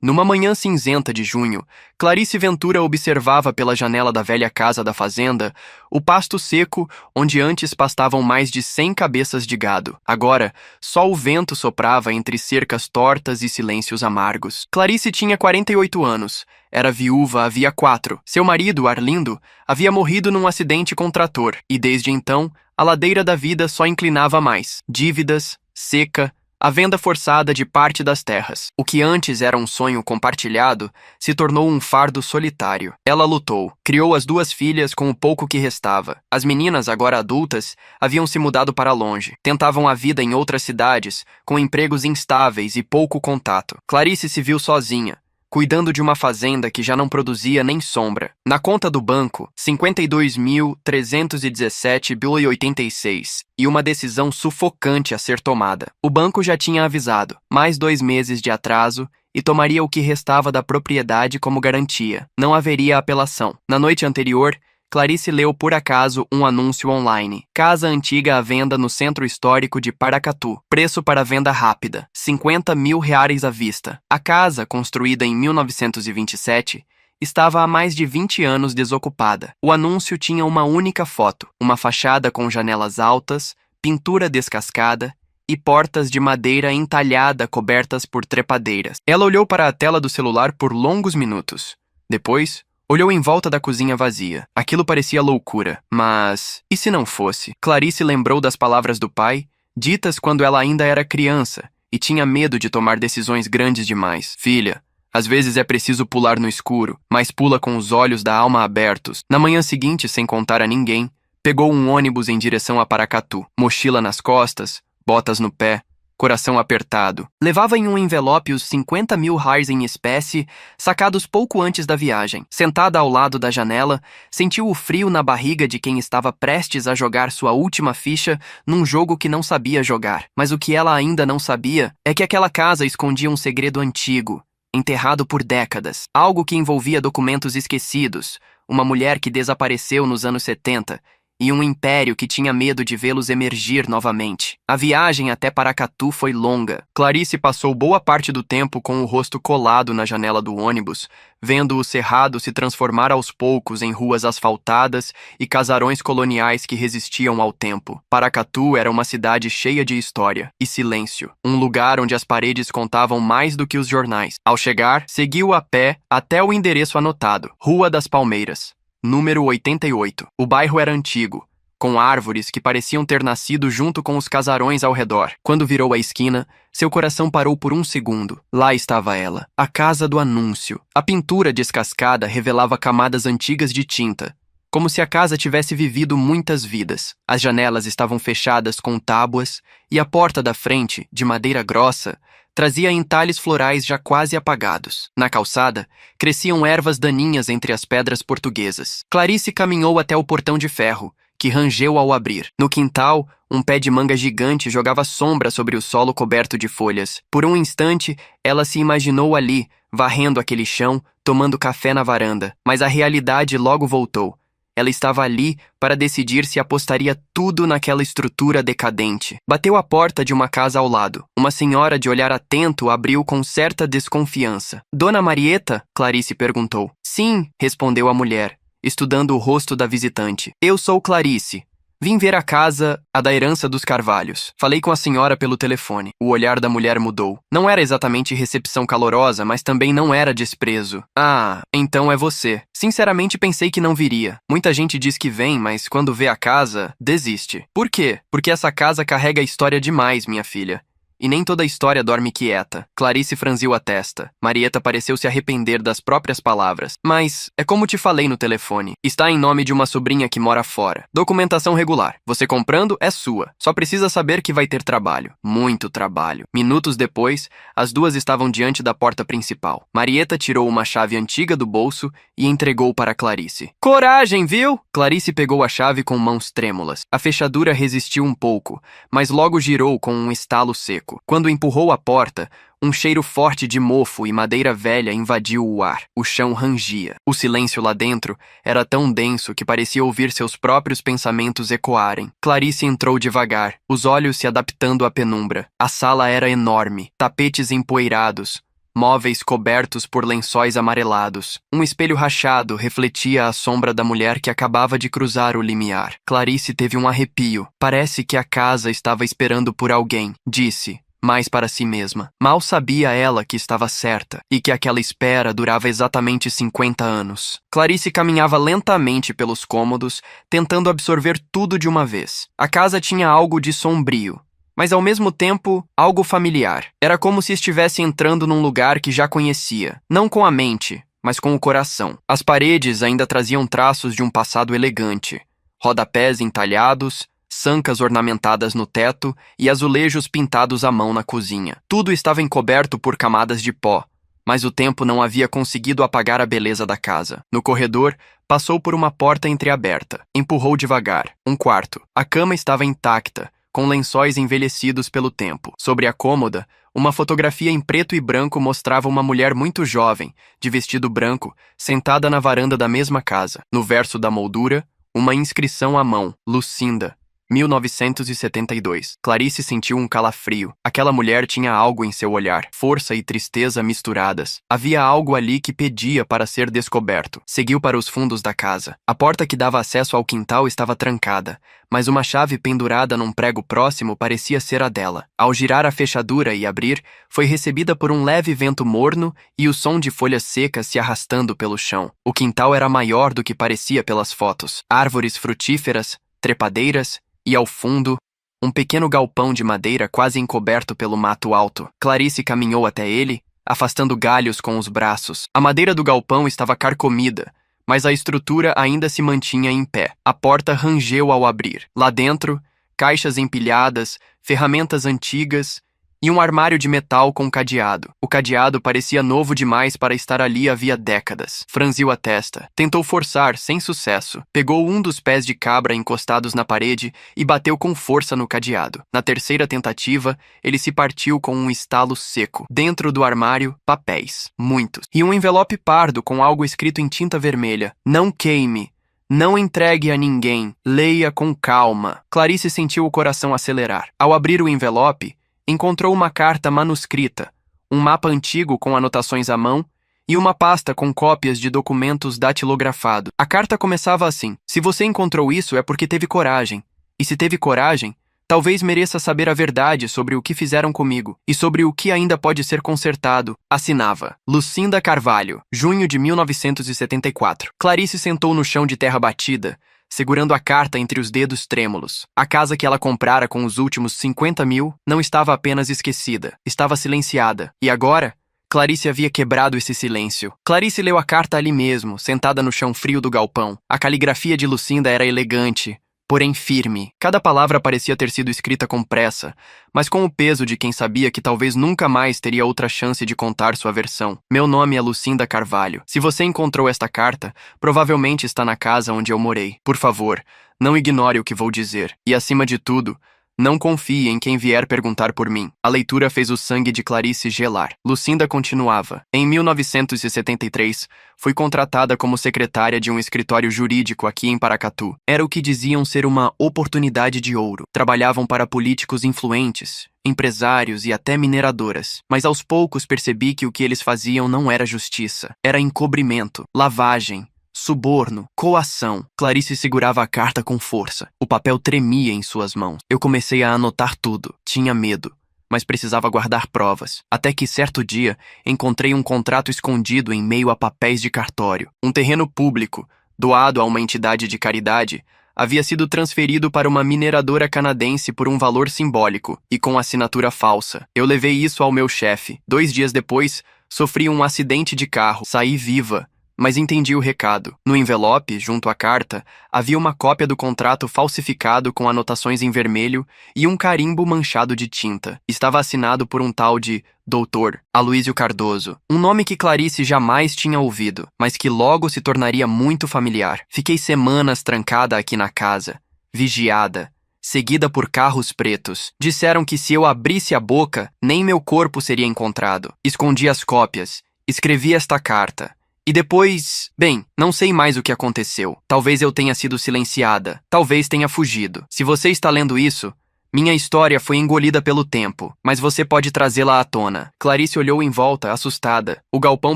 Numa manhã cinzenta de junho, Clarice Ventura observava pela janela da velha casa da fazenda o pasto seco onde antes pastavam mais de 100 cabeças de gado. Agora, só o vento soprava entre cercas tortas e silêncios amargos. Clarice tinha 48 anos. Era viúva havia 4. Seu marido, Arlindo, havia morrido num acidente com trator, e desde então, a ladeira da vida só inclinava mais. Dívidas, seca, a venda forçada de parte das terras. O que antes era um sonho compartilhado se tornou um fardo solitário. Ela lutou, criou as 2 filhas com o pouco que restava. As meninas, agora adultas, haviam se mudado para longe. Tentavam a vida em outras cidades, com empregos instáveis e pouco contato. Clarice se viu sozinha, cuidando de uma fazenda que já não produzia nem sombra. Na conta do banco, 52.317,86 e uma decisão sufocante a ser tomada. O banco já tinha avisado, mais 2 meses de atraso e tomaria o que restava da propriedade como garantia. Não haveria apelação. Na noite anterior, Clarice leu por acaso um anúncio online. Casa antiga à venda no centro histórico de Paracatu. Preço para venda rápida. R$50 mil à vista. A casa, construída em 1927, estava há mais de 20 anos desocupada. O anúncio tinha uma única foto. Uma fachada com janelas altas, pintura descascada e portas de madeira entalhada cobertas por trepadeiras. Ela olhou para a tela do celular por longos minutos. Depois, olhou em volta da cozinha vazia. Aquilo parecia loucura, mas e se não fosse? Clarice lembrou das palavras do pai, ditas quando ela ainda era criança, e tinha medo de tomar decisões grandes demais. Filha, às vezes é preciso pular no escuro, mas pula com os olhos da alma abertos. Na manhã seguinte, sem contar a ninguém, pegou um ônibus em direção a Paracatu. Mochila nas costas, botas no pé, coração apertado. Levava em um envelope os R$50 mil em espécie, sacados pouco antes da viagem. Sentada ao lado da janela, sentiu o frio na barriga de quem estava prestes a jogar sua última ficha num jogo que não sabia jogar. Mas o que ela ainda não sabia é que aquela casa escondia um segredo antigo, enterrado por décadas. Algo que envolvia documentos esquecidos, uma mulher que desapareceu nos anos 70, e um império que tinha medo de vê-los emergir novamente. A viagem até Paracatu foi longa. Clarice passou boa parte do tempo com o rosto colado na janela do ônibus, vendo o cerrado se transformar aos poucos em ruas asfaltadas e casarões coloniais que resistiam ao tempo. Paracatu era uma cidade cheia de história e silêncio, um lugar onde as paredes contavam mais do que os jornais. Ao chegar, seguiu a pé até o endereço anotado, Rua das Palmeiras, número 88. O bairro era antigo, com árvores que pareciam ter nascido junto com os casarões ao redor. Quando virou a esquina, seu coração parou por um segundo. Lá estava ela, a casa do anúncio. A pintura descascada revelava camadas antigas de tinta, como se a casa tivesse vivido muitas vidas. As janelas estavam fechadas com tábuas e a porta da frente, de madeira grossa, trazia entalhes florais já quase apagados. Na calçada, cresciam ervas daninhas entre as pedras portuguesas. Clarice caminhou até o portão de ferro, que rangeu ao abrir. No quintal, um pé de manga gigante jogava sombra sobre o solo coberto de folhas. Por um instante, ela se imaginou ali, varrendo aquele chão, tomando café na varanda. Mas a realidade logo voltou. Ela estava ali para decidir se apostaria tudo naquela estrutura decadente. Bateu à porta de uma casa ao lado. Uma senhora de olhar atento abriu com certa desconfiança. "Dona Marieta?" Clarice perguntou. "Sim", respondeu a mulher, estudando o rosto da visitante. "Eu sou Clarice. Vim ver a casa, a da herança dos Carvalhos. Falei com a senhora pelo telefone." O olhar da mulher mudou. Não era exatamente recepção calorosa, mas também não era desprezo. "Ah, então é você. Sinceramente pensei que não viria. Muita gente diz que vem, mas quando vê a casa, desiste." "Por quê?" "Porque essa casa carrega história demais, minha filha. E nem toda a história dorme quieta." Clarice franziu a testa. Marieta pareceu se arrepender das próprias palavras. "Mas, é como te falei no telefone. Está em nome de uma sobrinha que mora fora. Documentação regular. Você comprando, é sua. Só precisa saber que vai ter trabalho. Muito trabalho." Minutos depois, as 2 estavam diante da porta principal. Marieta tirou uma chave antiga do bolso e entregou para Clarice. "Coragem, viu?" Clarice pegou a chave com mãos trêmulas. A fechadura resistiu um pouco, mas logo girou com um estalo seco. Quando empurrou a porta, um cheiro forte de mofo e madeira velha invadiu o ar. O chão rangia. O silêncio lá dentro era tão denso que parecia ouvir seus próprios pensamentos ecoarem. Clarice entrou devagar, os olhos se adaptando à penumbra. A sala era enorme, tapetes empoeirados, móveis cobertos por lençóis amarelados. Um espelho rachado refletia a sombra da mulher que acabava de cruzar o limiar. Clarice teve um arrepio. Parece que a casa estava esperando por alguém, disse, mais para si mesma. Mal sabia ela que estava certa e que aquela espera durava exatamente 50 anos. Clarice caminhava lentamente pelos cômodos, tentando absorver tudo de uma vez. A casa tinha algo de sombrio, mas ao mesmo tempo, algo familiar. Era como se estivesse entrando num lugar que já conhecia, não com a mente, mas com o coração. As paredes ainda traziam traços de um passado elegante. Rodapés entalhados, sancas ornamentadas no teto e azulejos pintados à mão na cozinha. Tudo estava encoberto por camadas de pó, mas o tempo não havia conseguido apagar a beleza da casa. No corredor, passou por uma porta entreaberta. Empurrou devagar. Um quarto. A cama estava intacta, com lençóis envelhecidos pelo tempo. Sobre a cômoda, uma fotografia em preto e branco mostrava uma mulher muito jovem, de vestido branco, sentada na varanda da mesma casa. No verso da moldura, uma inscrição à mão: Lucinda, 1972. Clarice sentiu um calafrio. Aquela mulher tinha algo em seu olhar, força e tristeza misturadas. Havia algo ali que pedia para ser descoberto. Seguiu para os fundos da casa. A porta que dava acesso ao quintal estava trancada, mas uma chave pendurada num prego próximo parecia ser a dela. Ao girar a fechadura e abrir, foi recebida por um leve vento morno e o som de folhas secas se arrastando pelo chão. O quintal era maior do que parecia pelas fotos. Árvores frutíferas, trepadeiras e, ao fundo, um pequeno galpão de madeira quase encoberto pelo mato alto. Clarice caminhou até ele, afastando galhos com os braços. A madeira do galpão estava carcomida, mas a estrutura ainda se mantinha em pé. A porta rangeu ao abrir. Lá dentro, caixas empilhadas, ferramentas antigas e um armário de metal com cadeado. O cadeado parecia novo demais para estar ali havia décadas. Franziu a testa. Tentou forçar, sem sucesso. Pegou um dos pés de cabra encostados na parede e bateu com força no cadeado. Na terceira tentativa, ele se partiu com um estalo seco. Dentro do armário, papéis. Muitos. E um envelope pardo com algo escrito em tinta vermelha. Não queime. Não entregue a ninguém. Leia com calma. Clarice sentiu o coração acelerar. Ao abrir o envelope, encontrou uma carta manuscrita, um mapa antigo com anotações à mão e uma pasta com cópias de documentos datilografados. A carta começava assim: se você encontrou isso é porque teve coragem. E se teve coragem, talvez mereça saber a verdade sobre o que fizeram comigo e sobre o que ainda pode ser consertado. Assinava Lucinda Carvalho, junho de 1974. Clarice sentou no chão de terra batida, segurando a carta entre os dedos trêmulos. A casa que ela comprara com os últimos 50 mil não estava apenas esquecida, estava silenciada. E agora, Clarice havia quebrado esse silêncio. Clarice leu a carta ali mesmo, sentada no chão frio do galpão. A caligrafia de Lucinda era elegante, porém firme. Cada palavra parecia ter sido escrita com pressa, mas com o peso de quem sabia que talvez nunca mais teria outra chance de contar sua versão. Meu nome é Lucinda Carvalho. Se você encontrou esta carta, provavelmente está na casa onde eu morei. Por favor, não ignore o que vou dizer. E, acima de tudo, não confie em quem vier perguntar por mim. A leitura fez o sangue de Clarice gelar. Lucinda continuava. Em 1973, fui contratada como secretária de um escritório jurídico aqui em Paracatu. Era o que diziam ser uma oportunidade de ouro. Trabalhavam para políticos influentes, empresários e até mineradoras. Mas aos poucos percebi que o que eles faziam não era justiça. Era encobrimento, lavagem, suborno, coação. Clarice segurava a carta com força. O papel tremia em suas mãos. Eu comecei a anotar tudo. Tinha medo, mas precisava guardar provas. Até que, certo dia, encontrei um contrato escondido em meio a papéis de cartório. Um terreno público, doado a uma entidade de caridade, havia sido transferido para uma mineradora canadense por um valor simbólico e com assinatura falsa. Eu levei isso ao meu chefe. 2 dias depois, sofri um acidente de carro. Saí viva, mas entendi o recado. No envelope, junto à carta, havia uma cópia do contrato falsificado com anotações em vermelho e um carimbo manchado de tinta. Estava assinado por um tal de Dr. Aloísio Cardoso, um nome que Clarice jamais tinha ouvido, mas que logo se tornaria muito familiar. Fiquei semanas trancada aqui na casa, vigiada, seguida por carros pretos. Disseram que se eu abrisse a boca, nem meu corpo seria encontrado. Escondi as cópias, escrevi esta carta. E depois, bem, não sei mais o que aconteceu. Talvez eu tenha sido silenciada. Talvez tenha fugido. Se você está lendo isso, Minha história foi engolida pelo tempo, mas você pode trazê-la à tona. Clarice olhou em volta, assustada. O galpão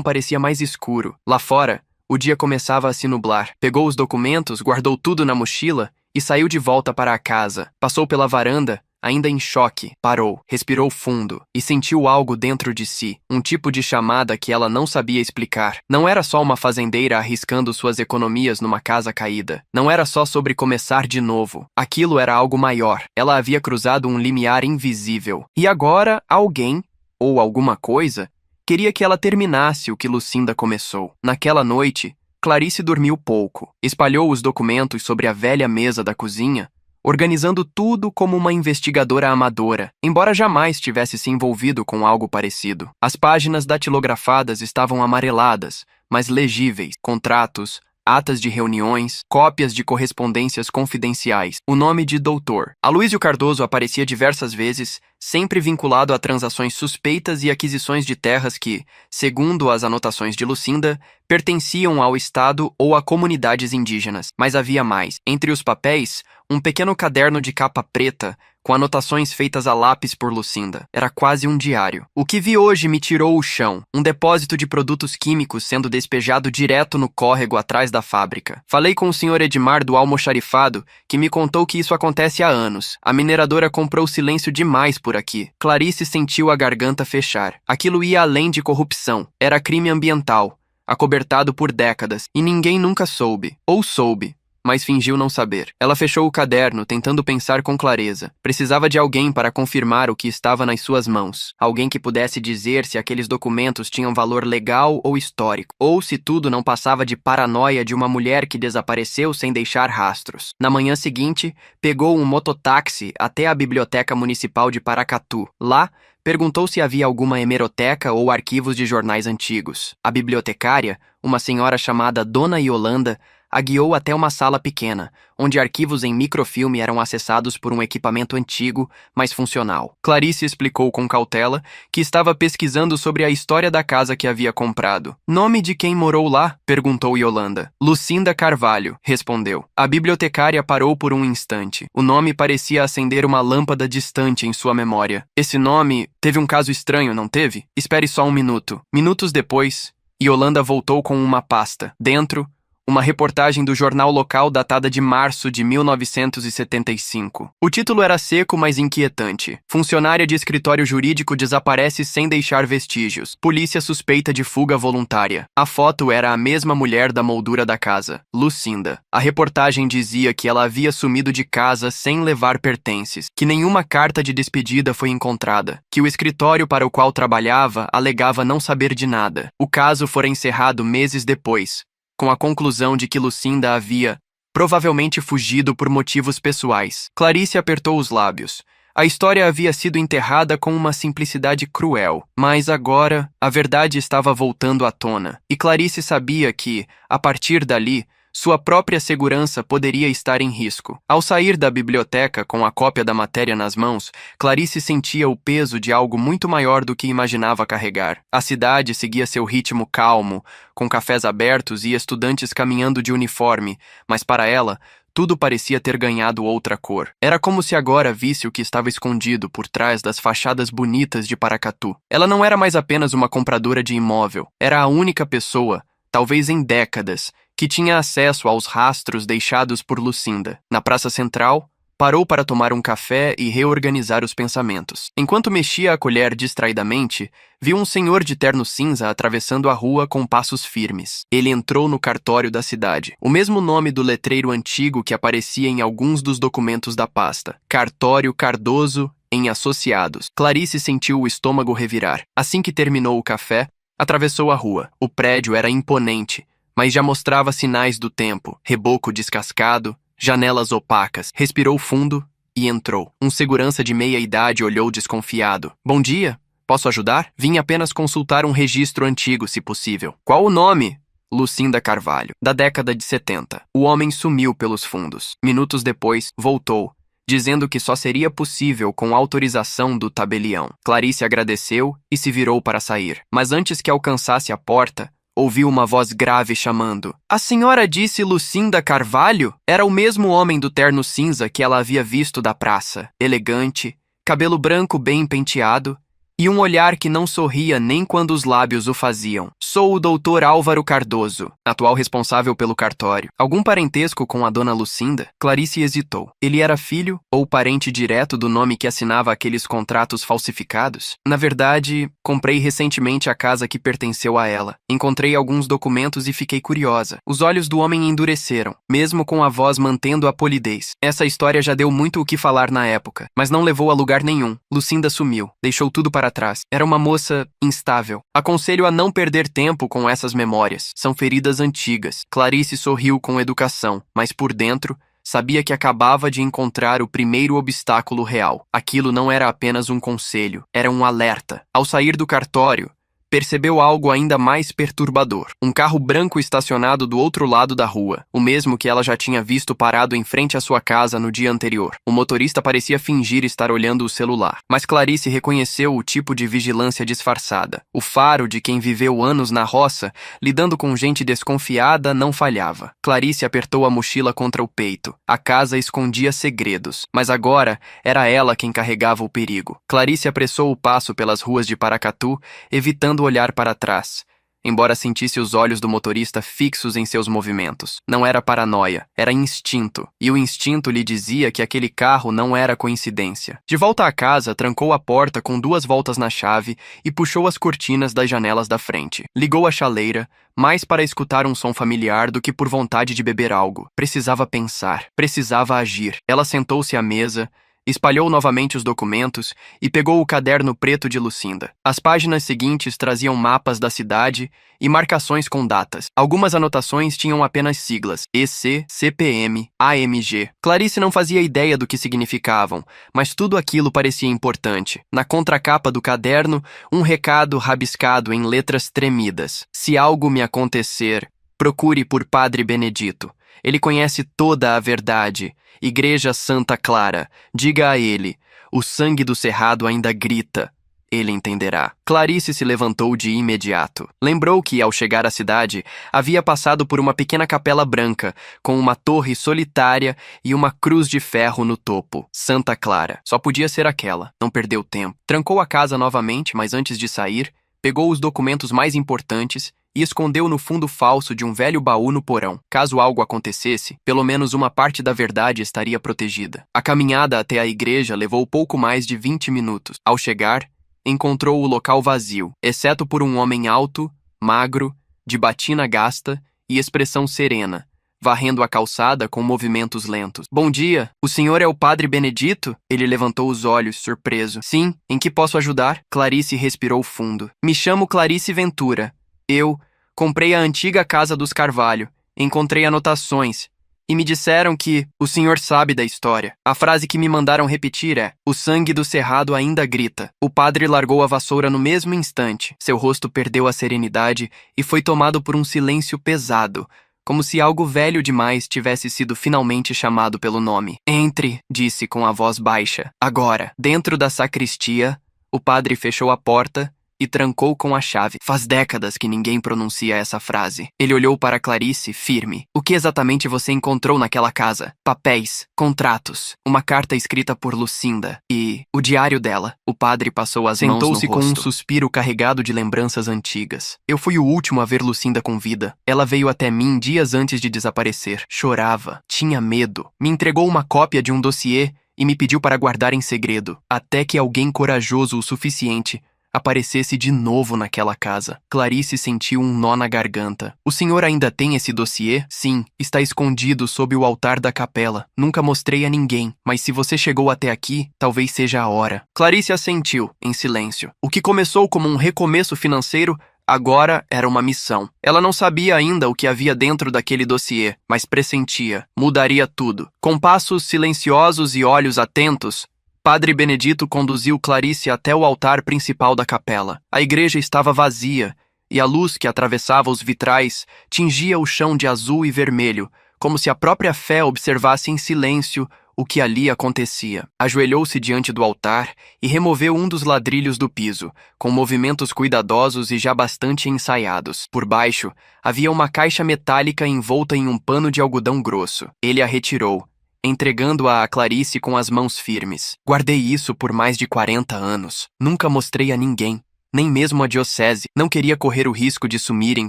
parecia mais escuro. Lá fora, o dia começava a se nublar. Pegou os documentos, guardou tudo na mochila e saiu de volta para a casa. Passou pela varanda, ainda em choque. Parou, respirou fundo e sentiu algo dentro de si, um tipo de chamada que ela não sabia explicar. Não era só uma fazendeira arriscando suas economias numa casa caída. Não era só sobre começar de novo. Aquilo era algo maior. Ela havia cruzado um limiar invisível. E agora, alguém, ou alguma coisa, queria que ela terminasse o que Lucinda começou. Naquela noite, Clarice dormiu pouco. Espalhou os documentos sobre a velha mesa da cozinha, organizando tudo como uma investigadora amadora, embora jamais tivesse se envolvido com algo parecido. As páginas datilografadas estavam amareladas, mas legíveis. Contratos, atas de reuniões, cópias de correspondências confidenciais. O nome de doutor. Aloísio Cardoso aparecia diversas vezes, sempre vinculado a transações suspeitas e aquisições de terras que, segundo as anotações de Lucinda, pertenciam ao Estado ou a comunidades indígenas. Mas havia mais. Entre os papéis, um pequeno caderno de capa preta, com anotações feitas a lápis por Lucinda. Era quase um diário. O que vi hoje me tirou o chão. Um depósito de produtos químicos sendo despejado direto no córrego atrás da fábrica. Falei com o Sr. Edmar do Almoxarifado, que me contou que isso acontece há anos. A mineradora comprou silêncio demais por aqui. Clarice sentiu a garganta fechar. Aquilo ia além de corrupção. Era crime ambiental, acobertado por décadas, e ninguém nunca soube. Ou soube, mas fingiu não saber. Ela fechou o caderno, tentando pensar com clareza. Precisava de alguém para confirmar o que estava nas suas mãos. Alguém que pudesse dizer se aqueles documentos tinham valor legal ou histórico, ou se tudo não passava de paranoia de uma mulher que desapareceu sem deixar rastros. Na manhã seguinte, pegou um mototáxi até a Biblioteca Municipal de Paracatu. Lá, perguntou se havia alguma hemeroteca ou arquivos de jornais antigos. A bibliotecária, uma senhora chamada Dona Yolanda, a guiou até uma sala pequena, onde arquivos em microfilme eram acessados por um equipamento antigo, mas funcional. Clarice explicou com cautela que estava pesquisando sobre a história da casa que havia comprado. Nome de quem morou lá? Perguntou Yolanda. Lucinda Carvalho, respondeu. A bibliotecária parou por um instante. O nome parecia acender uma lâmpada distante em sua memória. Esse nome teve um caso estranho, não teve? Espere só um minuto. Minutos depois, Yolanda voltou com uma pasta. Dentro, uma reportagem do jornal local datada de março de 1975. O título era seco, mas inquietante. Funcionária de escritório jurídico desaparece sem deixar vestígios. Polícia suspeita de fuga voluntária. A foto era a mesma mulher da moldura da casa, Lucinda. A reportagem dizia que ela havia sumido de casa sem levar pertences, que nenhuma carta de despedida foi encontrada, que o escritório para o qual trabalhava alegava não saber de nada. O caso fora encerrado meses depois, com a conclusão de que Lucinda havia, provavelmente, fugido por motivos pessoais. Clarice apertou os lábios. A história havia sido enterrada com uma simplicidade cruel, mas agora a verdade estava voltando à tona, e Clarice sabia que, a partir dali, sua própria segurança poderia estar em risco. Ao sair da biblioteca com a cópia da matéria nas mãos, Clarice sentia o peso de algo muito maior do que imaginava carregar. A cidade seguia seu ritmo calmo, com cafés abertos e estudantes caminhando de uniforme, mas para ela, tudo parecia ter ganhado outra cor. Era como se agora visse o que estava escondido por trás das fachadas bonitas de Paracatu. Ela não era mais apenas uma compradora de imóvel, era a única pessoa, talvez em décadas, que tinha acesso aos rastros deixados por Lucinda. Na praça central, parou para tomar um café e reorganizar os pensamentos. Enquanto mexia a colher distraidamente, viu um senhor de terno cinza atravessando a rua com passos firmes. Ele entrou no cartório da cidade. O mesmo nome do letreiro antigo que aparecia em alguns dos documentos da pasta. Cartório Cardoso em Associados. Clarice sentiu o estômago revirar. Assim que terminou o café, atravessou a rua. O prédio era imponente, mas já mostrava sinais do tempo. Reboco descascado, janelas opacas. Respirou fundo e entrou. Um segurança de meia-idade olhou desconfiado. Bom dia, posso ajudar? Vim apenas consultar um registro antigo, se possível. Qual o nome? Lucinda Carvalho, da década de 70. O homem sumiu pelos fundos. Minutos depois, voltou, dizendo que só seria possível com autorização do tabelião. Clarice agradeceu e se virou para sair. Mas antes que alcançasse a porta, ouviu uma voz grave chamando. A senhora disse Lucinda Carvalho? Era o mesmo homem do terno cinza que ela havia visto da praça. Elegante, cabelo branco bem penteado e um olhar que não sorria nem quando os lábios o faziam. Sou o doutor Álvaro Cardoso, atual responsável pelo cartório. Algum parentesco com a dona Lucinda? Clarice hesitou. Ele era filho ou parente direto do nome que assinava aqueles contratos falsificados? Na verdade, comprei recentemente a casa que pertenceu a ela. Encontrei alguns documentos e fiquei curiosa. Os olhos do homem endureceram, mesmo com a voz mantendo a polidez. Essa história já deu muito o que falar na época, mas não levou a lugar nenhum. Lucinda sumiu, deixou tudo para trás. Era uma moça instável. Aconselho a não perder tempo com essas memórias. São feridas antigas. Clarice sorriu com educação, mas por dentro sabia que acabava de encontrar o primeiro obstáculo real. Aquilo não era apenas um conselho, era um alerta. Ao sair do cartório, percebeu algo ainda mais perturbador. Um carro branco estacionado do outro lado da rua, o mesmo que ela já tinha visto parado em frente à sua casa no dia anterior. O motorista parecia fingir estar olhando o celular, mas Clarice reconheceu o tipo de vigilância disfarçada. O faro de quem viveu anos na roça, lidando com gente desconfiada, não falhava. Clarice apertou a mochila contra o peito. A casa escondia segredos, mas agora era ela quem carregava o perigo. Clarice apressou o passo pelas ruas de Paracatu, evitando olhar para trás, embora sentisse os olhos do motorista fixos em seus movimentos. Não era paranoia, era instinto, e o instinto lhe dizia que aquele carro não era coincidência. De volta à casa, trancou a porta com 2 voltas na chave e puxou as cortinas das janelas da frente. Ligou a chaleira, mais para escutar um som familiar do que por vontade de beber algo. Precisava pensar, precisava agir. Ela sentou-se à mesa, espalhou novamente os documentos e pegou o caderno preto de Lucinda. As páginas seguintes traziam mapas da cidade e marcações com datas. Algumas anotações tinham apenas siglas: EC, CPM, AMG. Clarice não fazia ideia do que significavam, mas tudo aquilo parecia importante. Na contracapa do caderno, um recado rabiscado em letras tremidas: se algo me acontecer, procure por Padre Benedito. Ele conhece toda a verdade. Igreja Santa Clara, diga a ele, o sangue do cerrado ainda grita. Ele entenderá. Clarice se levantou de imediato. Lembrou que, ao chegar à cidade, havia passado por uma pequena capela branca, com uma torre solitária e uma cruz de ferro no topo. Santa Clara. Só podia ser aquela. Não perdeu tempo. Trancou a casa novamente, mas antes de sair, pegou os documentos mais importantes e escondeu no fundo falso de um velho baú no porão. Caso algo acontecesse, pelo menos uma parte da verdade estaria protegida. A caminhada até a igreja levou pouco mais de 20 minutos. Ao chegar, encontrou o local vazio, exceto por um homem alto, magro, de batina gasta e expressão serena, varrendo a calçada com movimentos lentos. Bom dia, o senhor é o Padre Benedito? Ele levantou os olhos, surpreso. Sim, em que posso ajudar? Clarice respirou fundo. Me chamo Clarice Ventura. Eu comprei a antiga casa dos Carvalho, encontrei anotações e me disseram que o senhor sabe da história. A frase que me mandaram repetir é: o sangue do cerrado ainda grita. O padre largou a vassoura no mesmo instante. Seu rosto perdeu a serenidade e foi tomado por um silêncio pesado, como se algo velho demais tivesse sido finalmente chamado pelo nome. Entre, disse com a voz baixa. Agora, dentro da sacristia, o padre fechou a porta e trancou com a chave. Faz décadas que ninguém pronuncia essa frase. Ele olhou para Clarice, firme. O que exatamente você encontrou naquela casa? Papéis, contratos, uma carta escrita por Lucinda e o diário dela. O padre passou as mãos no rosto. Sentou-se com um suspiro carregado de lembranças antigas. Eu fui o último a ver Lucinda com vida. Ela veio até mim dias antes de desaparecer. Chorava, tinha medo. Me entregou uma cópia de um dossiê e me pediu para guardar em segredo, até que alguém corajoso o suficiente aparecesse de novo naquela casa. Clarice sentiu um nó na garganta. O senhor ainda tem esse dossiê? Sim, está escondido sob o altar da capela. Nunca mostrei a ninguém, mas se você chegou até aqui, talvez seja a hora. Clarice assentiu, em silêncio. O que começou como um recomeço financeiro agora era uma missão. Ela não sabia ainda o que havia dentro daquele dossiê, mas pressentia. Mudaria tudo. Com passos silenciosos e olhos atentos, Padre Benedito conduziu Clarice até o altar principal da capela. A igreja estava vazia, e a luz que atravessava os vitrais tingia o chão de azul e vermelho, como se a própria fé observasse em silêncio o que ali acontecia. Ajoelhou-se diante do altar e removeu um dos ladrilhos do piso, com movimentos cuidadosos e já bastante ensaiados. Por baixo, havia uma caixa metálica envolta em um pano de algodão grosso. Ele a retirou, entregando-a a Clarice com as mãos firmes. Guardei isso por mais de 40 anos. Nunca mostrei a ninguém, nem mesmo a diocese. Não queria correr o risco de sumirem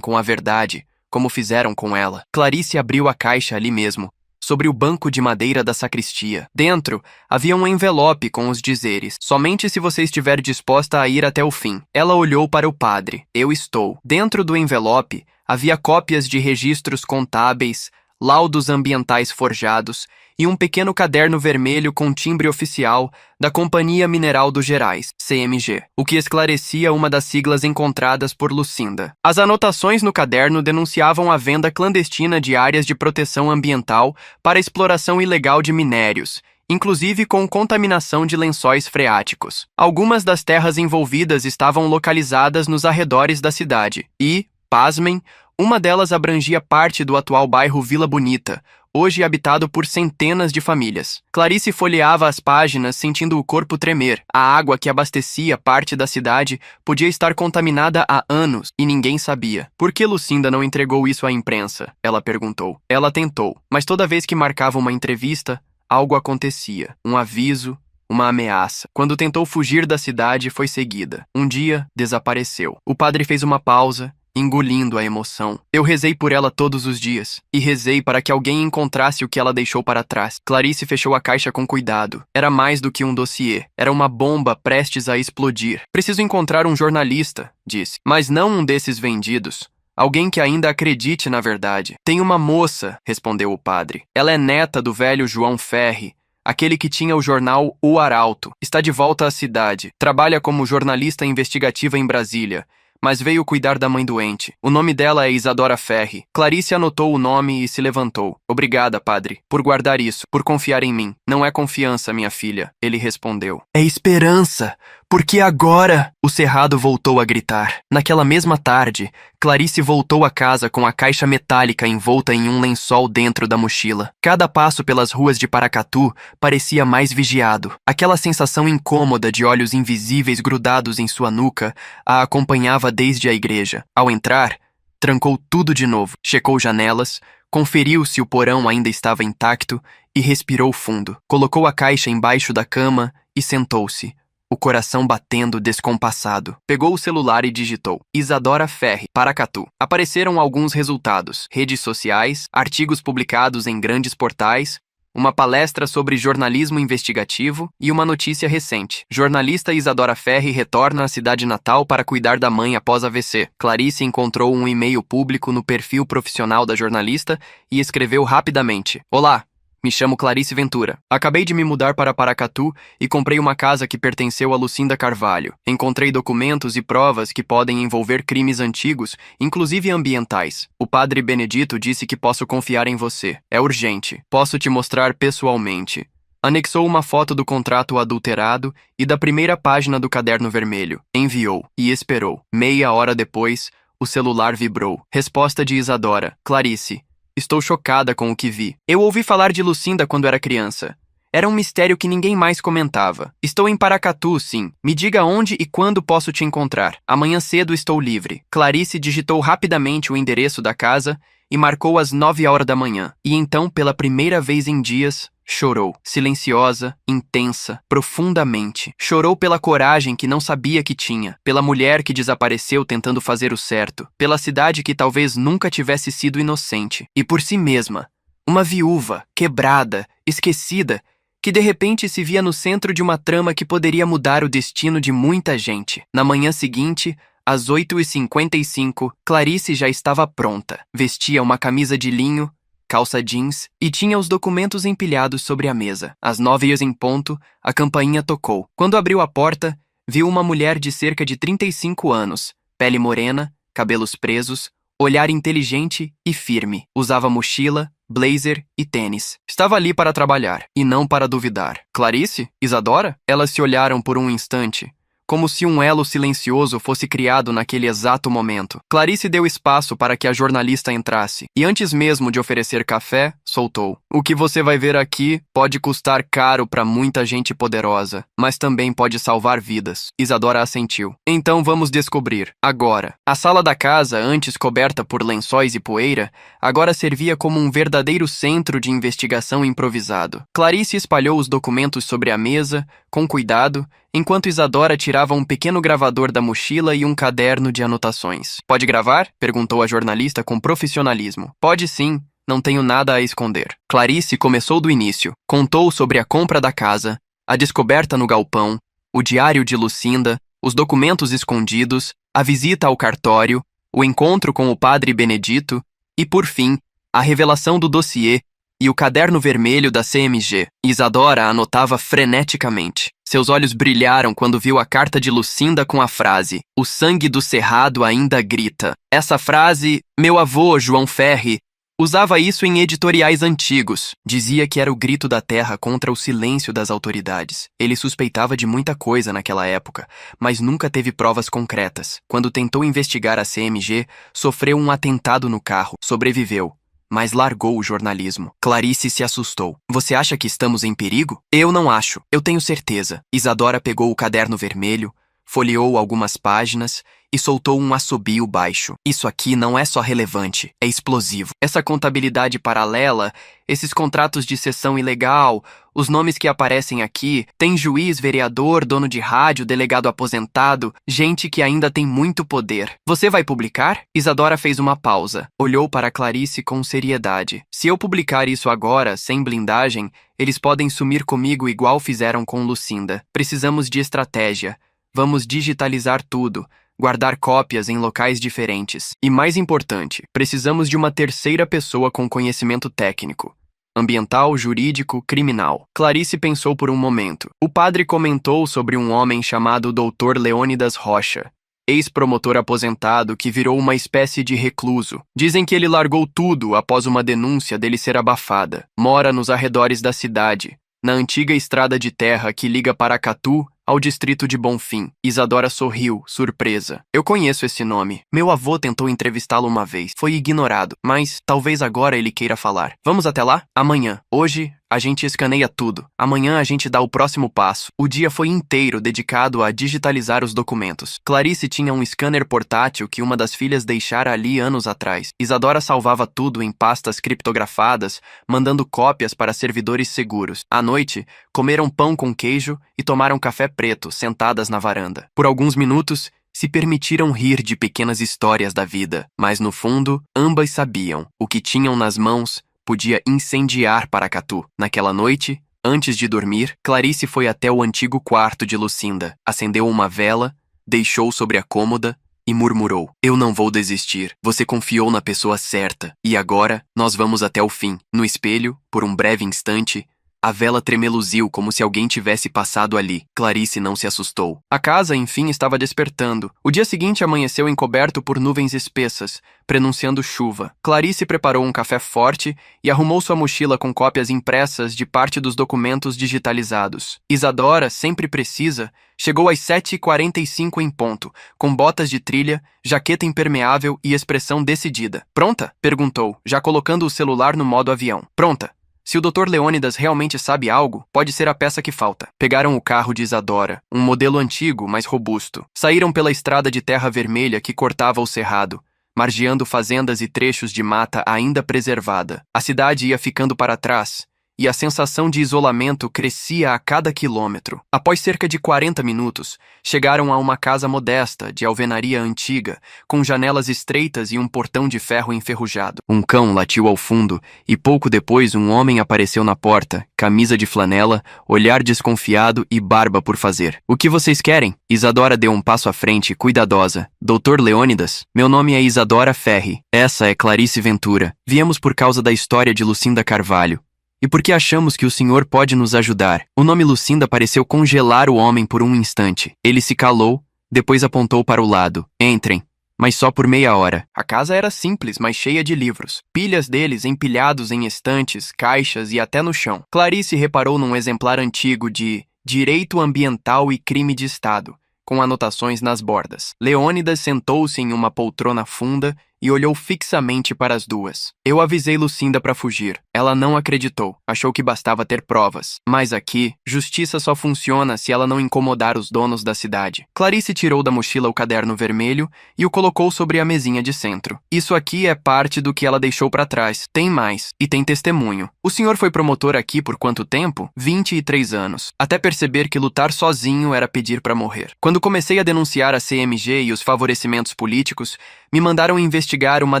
com a verdade, como fizeram com ela. Clarice abriu a caixa ali mesmo, sobre o banco de madeira da sacristia. Dentro, havia um envelope com os dizeres: somente se você estiver disposta a ir até o fim. Ela olhou para o padre. Eu estou. Dentro do envelope, havia cópias de registros contábeis, laudos ambientais forjados e um pequeno caderno vermelho com timbre oficial da Companhia Mineral dos Gerais, CMG, o que esclarecia uma das siglas encontradas por Lucinda. As anotações no caderno denunciavam a venda clandestina de áreas de proteção ambiental para exploração ilegal de minérios, inclusive com contaminação de lençóis freáticos. Algumas das terras envolvidas estavam localizadas nos arredores da cidade e, pasmem, uma delas abrangia parte do atual bairro Vila Bonita, hoje habitado por centenas de famílias. Clarice folheava as páginas, sentindo o corpo tremer. A água que abastecia parte da cidade podia estar contaminada há anos e ninguém sabia. Por que Lucinda não entregou isso à imprensa? Ela perguntou. Ela tentou, mas toda vez que marcava uma entrevista, algo acontecia. Um aviso, uma ameaça. Quando tentou fugir da cidade, foi seguida. Um dia, desapareceu. O padre fez uma pausa, engolindo a emoção. Eu rezei por ela todos os dias, e rezei para que alguém encontrasse o que ela deixou para trás. Clarice fechou a caixa com cuidado. Era mais do que um dossiê. Era uma bomba prestes a explodir. Preciso encontrar um jornalista, disse, mas não um desses vendidos. Alguém que ainda acredite na verdade. Tem uma moça, respondeu o padre. Ela é neta do velho João Ferri, aquele que tinha o jornal O Arauto. Está de volta à cidade. Trabalha como jornalista investigativa em Brasília, mas veio cuidar da mãe doente. O nome dela é Isadora Ferri. Clarice anotou o nome e se levantou. Obrigada, padre, por guardar isso, por confiar em mim. Não é confiança, minha filha, ele respondeu. É esperança, porque agora... O cerrado voltou a gritar. Naquela mesma tarde, Clarice voltou a casa com a caixa metálica envolta em um lençol dentro da mochila. Cada passo pelas ruas de Paracatu parecia mais vigiado. Aquela sensação incômoda de olhos invisíveis grudados em sua nuca a acompanhava desde a igreja. Ao entrar, trancou tudo de novo, checou janelas, conferiu se o porão ainda estava intacto e respirou fundo. Colocou a caixa embaixo da cama e sentou-se, o coração batendo descompassado. Pegou o celular e digitou: Isadora Ferri, Paracatu. Apareceram alguns resultados: redes sociais, artigos publicados em grandes portais, uma palestra sobre jornalismo investigativo e uma notícia recente. Jornalista Isadora Ferri retorna à cidade natal para cuidar da mãe após AVC. Clarice encontrou um e-mail público no perfil profissional da jornalista e escreveu rapidamente: Olá, me chamo Clarice Ventura. Acabei de me mudar para Paracatu e comprei uma casa que pertenceu a Lucinda Carvalho. Encontrei documentos e provas que podem envolver crimes antigos, inclusive ambientais. O padre Benedito disse que posso confiar em você. É urgente. Posso te mostrar pessoalmente. Anexou uma foto do contrato adulterado e da primeira página do caderno vermelho. Enviou e esperou. Meia hora depois, o celular vibrou. Resposta de Isadora. Clarice. Estou chocada com o que vi. Eu ouvi falar de Lucinda quando era criança. Era um mistério que ninguém mais comentava. Estou em Paracatu, sim. Me diga onde e quando posso te encontrar. Amanhã cedo estou livre. Clarice digitou rapidamente o endereço da casa e marcou às 9 horas da manhã. E então, pela primeira vez em dias, chorou. Silenciosa, intensa, profundamente. Chorou pela coragem que não sabia que tinha, pela mulher que desapareceu tentando fazer o certo, pela cidade que talvez nunca tivesse sido inocente, e por si mesma, uma viúva, quebrada, esquecida, que de repente se via no centro de uma trama que poderia mudar o destino de muita gente. Na manhã seguinte, às 8h55, Clarice já estava pronta. Vestia uma camisa de linho, calça jeans e tinha os documentos empilhados sobre a mesa. Às 9h em ponto, a campainha tocou. Quando abriu a porta, viu uma mulher de cerca de 35 anos, pele morena, cabelos presos, olhar inteligente e firme. Usava mochila, blazer e tênis. Estava ali para trabalhar e não para duvidar. Clarice? Isadora? Elas se olharam por um instante. como se um elo silencioso fosse criado naquele exato momento. Clarice deu espaço para que a jornalista entrasse, e antes mesmo de oferecer café, soltou: "O que você vai ver aqui pode custar caro para muita gente poderosa, mas também pode salvar vidas." Isadora assentiu. "Então vamos descobrir, agora." A sala da casa, antes coberta por lençóis e poeira, agora servia como um verdadeiro centro de investigação improvisado. Clarice espalhou os documentos sobre a mesa, com cuidado, enquanto Isadora tirava um pequeno gravador da mochila e um caderno de anotações. "Pode gravar?" perguntou a jornalista com profissionalismo. "Pode sim. Não tenho nada a esconder." Clarice começou do início. Contou sobre a compra da casa, a descoberta no galpão, o diário de Lucinda, os documentos escondidos, a visita ao cartório, o encontro com o padre Benedito e, por fim, a revelação do dossiê e o caderno vermelho da CMG. Isadora anotava freneticamente. Seus olhos brilharam quando viu a carta de Lucinda com a frase: "O sangue do cerrado ainda grita." Essa frase, meu avô, João Ferri, usava isso em editoriais antigos. Dizia que era o grito da terra contra o silêncio das autoridades. Ele suspeitava de muita coisa naquela época, mas nunca teve provas concretas. Quando tentou investigar a CMG, sofreu um atentado no carro. Sobreviveu, mas largou o jornalismo. Clarice se assustou. "Você acha que estamos em perigo?" "Eu não acho. Eu tenho certeza." Isadora pegou o caderno vermelho, folheou algumas páginas e soltou um assobio baixo. "Isso aqui não é só relevante, é explosivo. Essa contabilidade paralela, esses contratos de cessão ilegal, os nomes que aparecem aqui, tem juiz, vereador, dono de rádio, delegado aposentado, gente que ainda tem muito poder. Você vai publicar?" Isadora fez uma pausa, olhou para Clarice com seriedade. "Se eu publicar isso agora, sem blindagem, eles podem sumir comigo igual fizeram com Lucinda. Precisamos de estratégia. Vamos digitalizar tudo, guardar cópias em locais diferentes. E mais importante, precisamos de uma terceira pessoa com conhecimento técnico. Ambiental, jurídico, criminal." Clarice pensou por um momento. O padre comentou sobre um homem chamado Dr. Leônidas Rocha, ex-promotor aposentado que virou uma espécie de recluso. Dizem que ele largou tudo após uma denúncia dele ser abafada. Mora nos arredores da cidade, na antiga estrada de terra que liga Paracatu ao distrito de Bonfim. Isadora sorriu, surpresa. "Eu conheço esse nome. Meu avô tentou entrevistá-lo uma vez. Foi ignorado, mas talvez agora ele queira falar. Vamos até lá? Amanhã. Hoje, a gente escaneia tudo. Amanhã a gente dá o próximo passo." O dia foi inteiro dedicado a digitalizar os documentos. Clarice tinha um scanner portátil que uma das filhas deixara ali anos atrás. Isadora salvava tudo em pastas criptografadas, mandando cópias para servidores seguros. À noite, comeram pão com queijo e tomaram café preto, sentadas na varanda. Por alguns minutos, se permitiram rir de pequenas histórias da vida, mas no fundo, ambas sabiam, o que tinham nas mãos podia incendiar Paracatu. Naquela noite, antes de dormir, Clarice foi até o antigo quarto de Lucinda, acendeu uma vela, deixou sobre a cômoda e murmurou: "Eu não vou desistir. Você confiou na pessoa certa. E agora, nós vamos até o fim." No espelho, por um breve instante, a vela tremeluziu como se alguém tivesse passado ali. Clarice não se assustou. A casa, enfim, estava despertando. O dia seguinte amanheceu encoberto por nuvens espessas, prenunciando chuva. Clarice preparou um café forte e arrumou sua mochila com cópias impressas de parte dos documentos digitalizados. Isadora, sempre precisa, chegou às 7h45 em ponto, com botas de trilha, jaqueta impermeável e expressão decidida. "Pronta?" perguntou, já colocando o celular no modo avião. "Pronta. Se o Dr. Leônidas realmente sabe algo, pode ser a peça que falta." Pegaram o carro de Isadora, um modelo antigo, mas robusto. Saíram pela estrada de terra vermelha que cortava o cerrado, margeando fazendas e trechos de mata ainda preservada. A cidade ia ficando para trás, e a sensação de isolamento crescia a cada quilômetro. Após cerca de 40 minutos, chegaram a uma casa modesta, de alvenaria antiga, com janelas estreitas e um portão de ferro enferrujado. Um cão latiu ao fundo, e pouco depois um homem apareceu na porta, camisa de flanela, olhar desconfiado e barba por fazer. "O que vocês querem?" Isadora deu um passo à frente, cuidadosa. "Dr. Leônidas? Meu nome é Isadora Ferri. Essa é Clarice Ventura. Viemos por causa da história de Lucinda Carvalho. E porque achamos que o senhor pode nos ajudar." O nome Lucinda pareceu congelar o homem por um instante. Ele se calou, depois apontou para o lado. "Entrem, mas só por meia hora." A casa era simples, mas cheia de livros. Pilhas deles empilhados em estantes, caixas e até no chão. Clarice reparou num exemplar antigo de Direito Ambiental e Crime de Estado, com anotações nas bordas. Leônidas sentou-se em uma poltrona funda e olhou fixamente para as duas. Eu avisei Lucinda para fugir. Ela não acreditou. Achou que bastava ter provas. Mas aqui, justiça só funciona se ela não incomodar os donos da cidade. Clarice tirou da mochila o caderno vermelho e o colocou sobre a mesinha de centro. Isso aqui é parte do que ela deixou para trás. Tem mais. E tem testemunho. O senhor foi promotor aqui por quanto tempo? 23 anos. Até perceber que lutar sozinho era pedir para morrer. Quando comecei a denunciar a CMG e os favorecimentos políticos, me mandaram investigar uma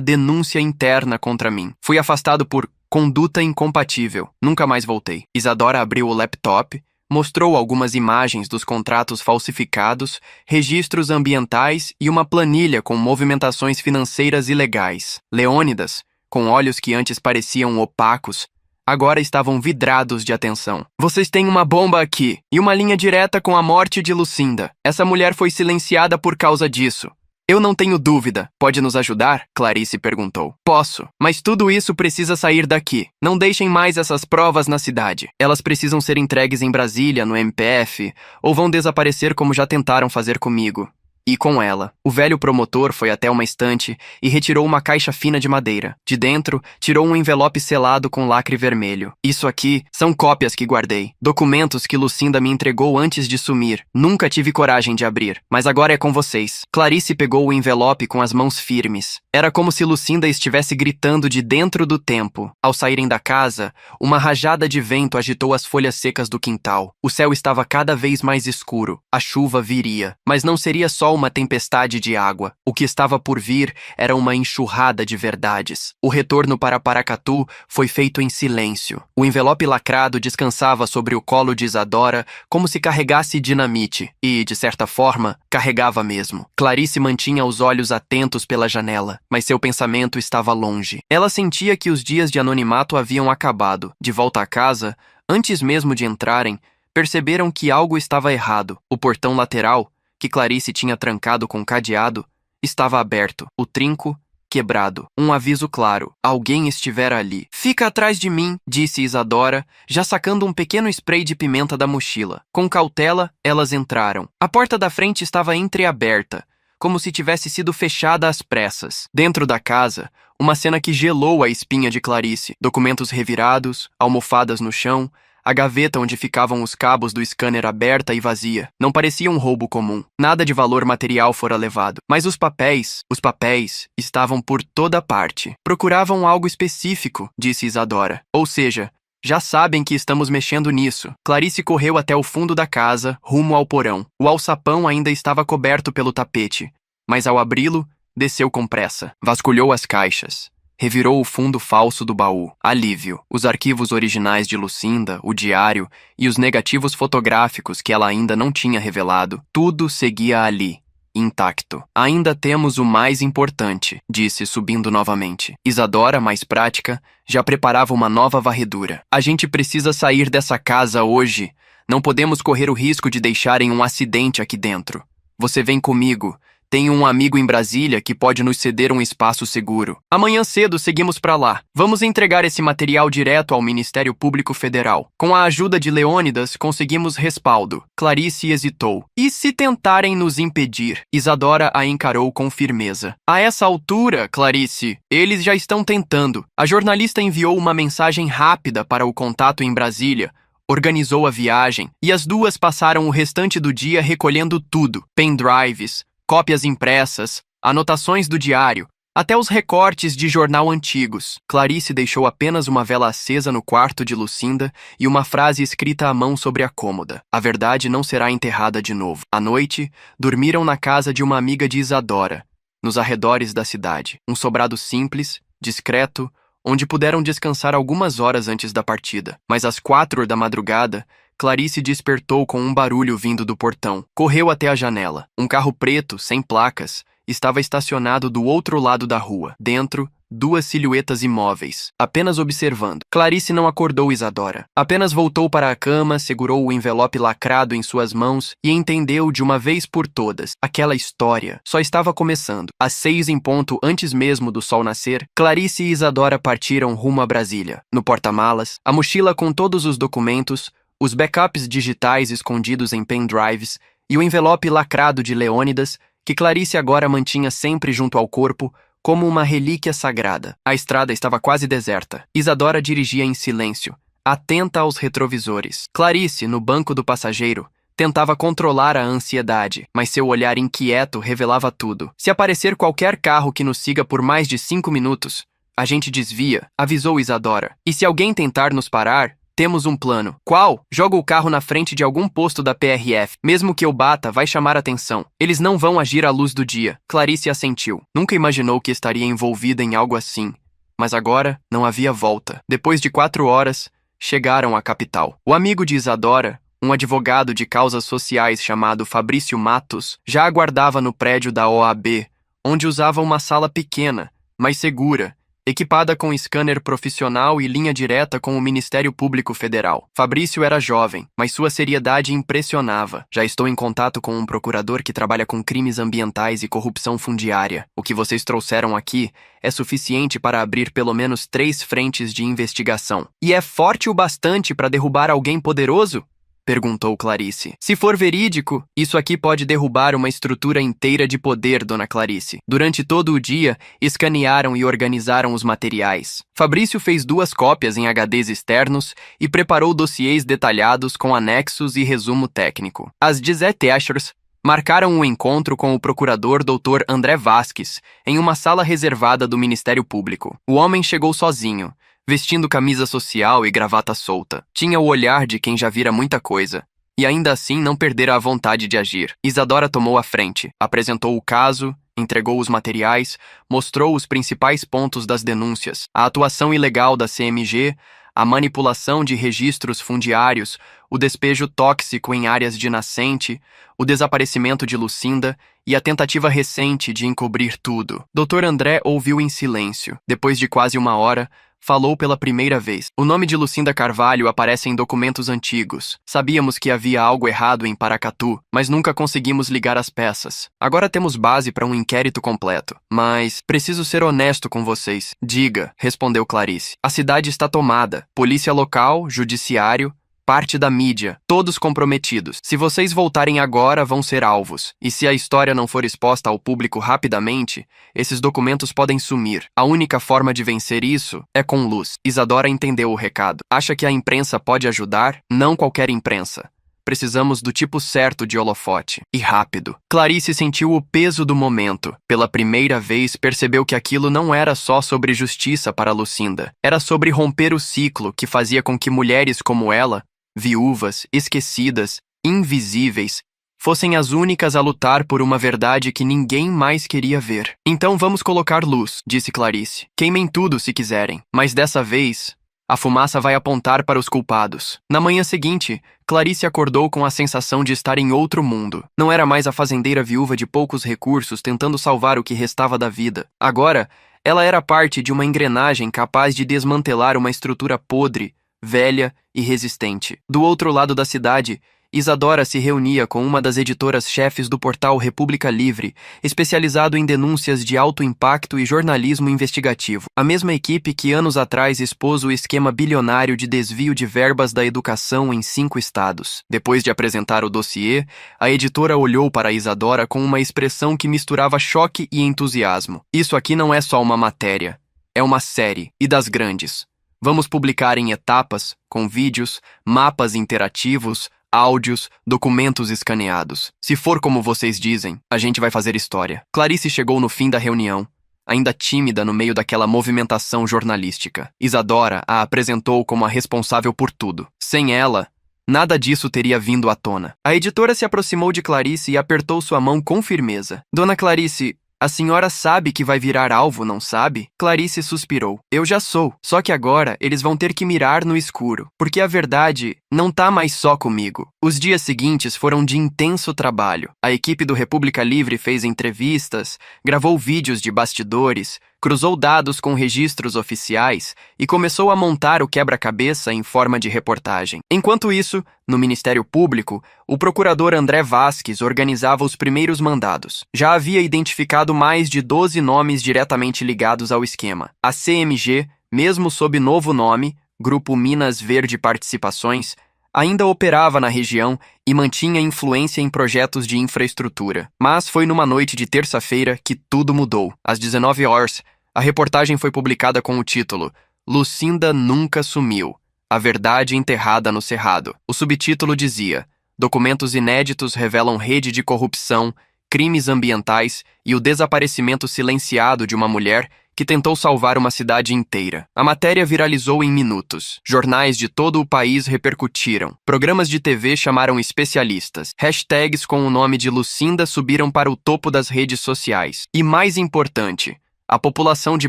denúncia interna contra mim. Fui afastado por conduta incompatível. Nunca mais voltei. Isadora abriu o laptop, mostrou algumas imagens dos contratos falsificados, registros ambientais e uma planilha com movimentações financeiras ilegais. Leônidas, com olhos que antes pareciam opacos, agora estavam vidrados de atenção. Vocês têm uma bomba aqui e uma linha direta com a morte de Lucinda. Essa mulher foi silenciada por causa disso. Eu não tenho dúvida. Pode nos ajudar? Clarice perguntou. Posso, mas tudo isso precisa sair daqui. Não deixem mais essas provas na cidade. Elas precisam ser entregues em Brasília, no MPF, ou vão desaparecer como já tentaram fazer comigo. E com ela. O velho promotor foi até uma estante e retirou uma caixa fina de madeira. De dentro, tirou um envelope selado com lacre vermelho. Isso aqui são cópias que guardei. Documentos que Lucinda me entregou antes de sumir. Nunca tive coragem de abrir, mas agora é com vocês. Clarice pegou o envelope com as mãos firmes. Era como se Lucinda estivesse gritando de dentro do tempo. Ao saírem da casa, uma rajada de vento agitou as folhas secas do quintal. O céu estava cada vez mais escuro. A chuva viria, mas não seria só uma tempestade de água. O que estava por vir era uma enxurrada de verdades. O retorno para Paracatu foi feito em silêncio. O envelope lacrado descansava sobre o colo de Isadora como se carregasse dinamite e, de certa forma, carregava mesmo. Clarice mantinha os olhos atentos pela janela, mas seu pensamento estava longe. Ela sentia que os dias de anonimato haviam acabado. De volta à casa, antes mesmo de entrarem, perceberam que algo estava errado. O portão lateral, que Clarice tinha trancado com cadeado, estava aberto, o trinco quebrado. Um aviso claro. Alguém estivera ali. Fica atrás de mim, disse Isadora, já sacando um pequeno spray de pimenta da mochila. Com cautela, elas entraram. A porta da frente estava entreaberta, como se tivesse sido fechada às pressas. Dentro da casa, uma cena que gelou a espinha de Clarice. Documentos revirados, almofadas no chão, a gaveta onde ficavam os cabos do scanner aberta e vazia. Não parecia um roubo comum. Nada de valor material fora levado. Mas os papéis estavam por toda parte. Procuravam algo específico, disse Isadora. Ou seja, já sabem que estamos mexendo nisso. Clarice correu até o fundo da casa, rumo ao porão. O alçapão ainda estava coberto pelo tapete, mas ao abri-lo, desceu com pressa. Vasculhou as caixas. Revirou o fundo falso do baú. Alívio. Os arquivos originais de Lucinda, o diário e os negativos fotográficos que ela ainda não tinha revelado. Tudo seguia ali, intacto. Ainda temos o mais importante, disse, subindo novamente. Isadora, mais prática, já preparava uma nova varredura. A gente precisa sair dessa casa hoje. Não podemos correr o risco de deixarem um acidente aqui dentro. Você vem comigo. Tenho um amigo em Brasília que pode nos ceder um espaço seguro. Amanhã cedo seguimos para lá. Vamos entregar esse material direto ao Ministério Público Federal. Com a ajuda de Leônidas, conseguimos respaldo. Clarice hesitou. E se tentarem nos impedir? Isadora a encarou com firmeza. A essa altura, Clarice, eles já estão tentando. A jornalista enviou uma mensagem rápida para o contato em Brasília. Organizou a viagem e as duas passaram o restante do dia recolhendo tudo. Pendrives, cópias impressas, anotações do diário, até os recortes de jornal antigos. Clarice deixou apenas uma vela acesa no quarto de Lucinda e uma frase escrita à mão sobre a cômoda. A verdade não será enterrada de novo. À noite, dormiram na casa de uma amiga de Isadora, nos arredores da cidade. Um sobrado simples, discreto, onde puderam descansar algumas horas antes da partida. Mas às 4 da madrugada, Clarice despertou com um barulho vindo do portão. Correu até a janela. Um carro preto, sem placas, estava estacionado do outro lado da rua. Dentro, duas silhuetas imóveis, apenas observando. Clarice não acordou Isadora. Apenas voltou para a cama, segurou o envelope lacrado em suas mãos e entendeu de uma vez por todas. Aquela história só estava começando. Às 6 em ponto, antes mesmo do sol nascer, Clarice e Isadora partiram rumo a Brasília. No porta-malas, a mochila com todos os documentos, os backups digitais escondidos em pendrives e o envelope lacrado de Leônidas, que Clarice agora mantinha sempre junto ao corpo, como uma relíquia sagrada. A estrada estava quase deserta. Isadora dirigia em silêncio, atenta aos retrovisores. Clarice, no banco do passageiro, tentava controlar a ansiedade, mas seu olhar inquieto revelava tudo. Se aparecer qualquer carro que nos siga por mais de 5 minutos, a gente desvia, avisou Isadora. E se alguém tentar nos parar, temos um plano. Qual? Joga o carro na frente de algum posto da PRF. Mesmo que eu bata, vai chamar atenção. Eles não vão agir à luz do dia. Clarice assentiu. Nunca imaginou que estaria envolvida em algo assim. Mas agora não havia volta. Depois de 4 horas, chegaram à capital. O amigo de Isadora, um advogado de causas sociais chamado Fabrício Matos, já aguardava no prédio da OAB, onde usava uma sala pequena, mas segura, equipada com scanner profissional e linha direta com o Ministério Público Federal. Fabrício era jovem, mas sua seriedade impressionava. Já estou em contato com um procurador que trabalha com crimes ambientais e corrupção fundiária. O que vocês trouxeram aqui é suficiente para abrir pelo menos 3 frentes de investigação. E é forte o bastante para derrubar alguém poderoso? Perguntou Clarice. Se for verídico, isso aqui pode derrubar uma estrutura inteira de poder, dona Clarice. Durante todo o dia, escanearam e organizaram os materiais. Fabrício fez 2 cópias em HDs externos e preparou dossiês detalhados com anexos e resumo técnico. Às 17h, marcaram um encontro com o procurador Dr. André Vasques em uma sala reservada do Ministério Público. O homem chegou sozinho, vestindo camisa social e gravata solta. Tinha o olhar de quem já vira muita coisa, e ainda assim não perdera a vontade de agir. Isadora tomou a frente, apresentou o caso, entregou os materiais, mostrou os principais pontos das denúncias, a atuação ilegal da CMG, a manipulação de registros fundiários, o despejo tóxico em áreas de nascente, o desaparecimento de Lucinda e a tentativa recente de encobrir tudo. Dr. André ouviu em silêncio. Depois de quase 1 hora, falou pela primeira vez. O nome de Lucinda Carvalho aparece em documentos antigos. Sabíamos que havia algo errado em Paracatu, mas nunca conseguimos ligar as peças. Agora temos base para um inquérito completo. Mas preciso ser honesto com vocês. Diga, respondeu Clarice. A cidade está tomada. Polícia local, judiciário, parte da mídia, todos comprometidos. Se vocês voltarem agora, vão ser alvos. E se a história não for exposta ao público rapidamente, esses documentos podem sumir. A única forma de vencer isso é com luz. Isadora entendeu o recado. Acha que a imprensa pode ajudar? Não qualquer imprensa. Precisamos do tipo certo de holofote. E rápido. Clarice sentiu o peso do momento. Pela primeira vez, percebeu que aquilo não era só sobre justiça para Lucinda. Era sobre romper o ciclo que fazia com que mulheres como ela, viúvas, esquecidas, invisíveis, fossem as únicas a lutar por uma verdade que ninguém mais queria ver. Então vamos colocar luz, disse Clarice. Queimem tudo se quiserem, mas dessa vez, a fumaça vai apontar para os culpados. Na manhã seguinte, Clarice acordou com a sensação de estar em outro mundo. Não era mais a fazendeira viúva de poucos recursos tentando salvar o que restava da vida. Agora, ela era parte de uma engrenagem capaz de desmantelar uma estrutura podre, velha e resistente. Do outro lado da cidade, Isadora se reunia com uma das editoras-chefes do portal República Livre, especializado em denúncias de alto impacto e jornalismo investigativo. A mesma equipe que anos atrás expôs o esquema bilionário de desvio de verbas da educação em 5 estados. Depois de apresentar o dossiê, a editora olhou para Isadora com uma expressão que misturava choque e entusiasmo. Isso aqui não é só uma matéria, é uma série, e das grandes. Vamos publicar em etapas, com vídeos, mapas interativos, áudios, documentos escaneados. Se for como vocês dizem, a gente vai fazer história. Clarice chegou no fim da reunião, ainda tímida no meio daquela movimentação jornalística. Isadora a apresentou como a responsável por tudo. Sem ela, nada disso teria vindo à tona. A editora se aproximou de Clarice e apertou sua mão com firmeza. Dona Clarice, a senhora sabe que vai virar alvo, não sabe? Clarice suspirou. Eu já sou. Só que agora eles vão ter que mirar no escuro, porque a verdade não tá mais só comigo. Os dias seguintes foram de intenso trabalho. A equipe do República Livre fez entrevistas, gravou vídeos de bastidores, cruzou dados com registros oficiais e começou a montar o quebra-cabeça em forma de reportagem. Enquanto isso, no Ministério Público, o procurador André Vasques organizava os primeiros mandados. Já havia identificado mais de 12 nomes diretamente ligados ao esquema. A CMG, mesmo sob novo nome, Grupo Minas Verde Participações, ainda operava na região e mantinha influência em projetos de infraestrutura. Mas foi numa noite de terça-feira que tudo mudou. Às 19 horas, a reportagem foi publicada com o título Lucinda nunca sumiu. A verdade enterrada no cerrado. O subtítulo dizia: documentos inéditos revelam rede de corrupção, crimes ambientais e o desaparecimento silenciado de uma mulher que tentou salvar uma cidade inteira. A matéria viralizou em minutos. Jornais de todo o país repercutiram. Programas de TV chamaram especialistas. Hashtags com o nome de Lucinda subiram para o topo das redes sociais. E mais importante, a população de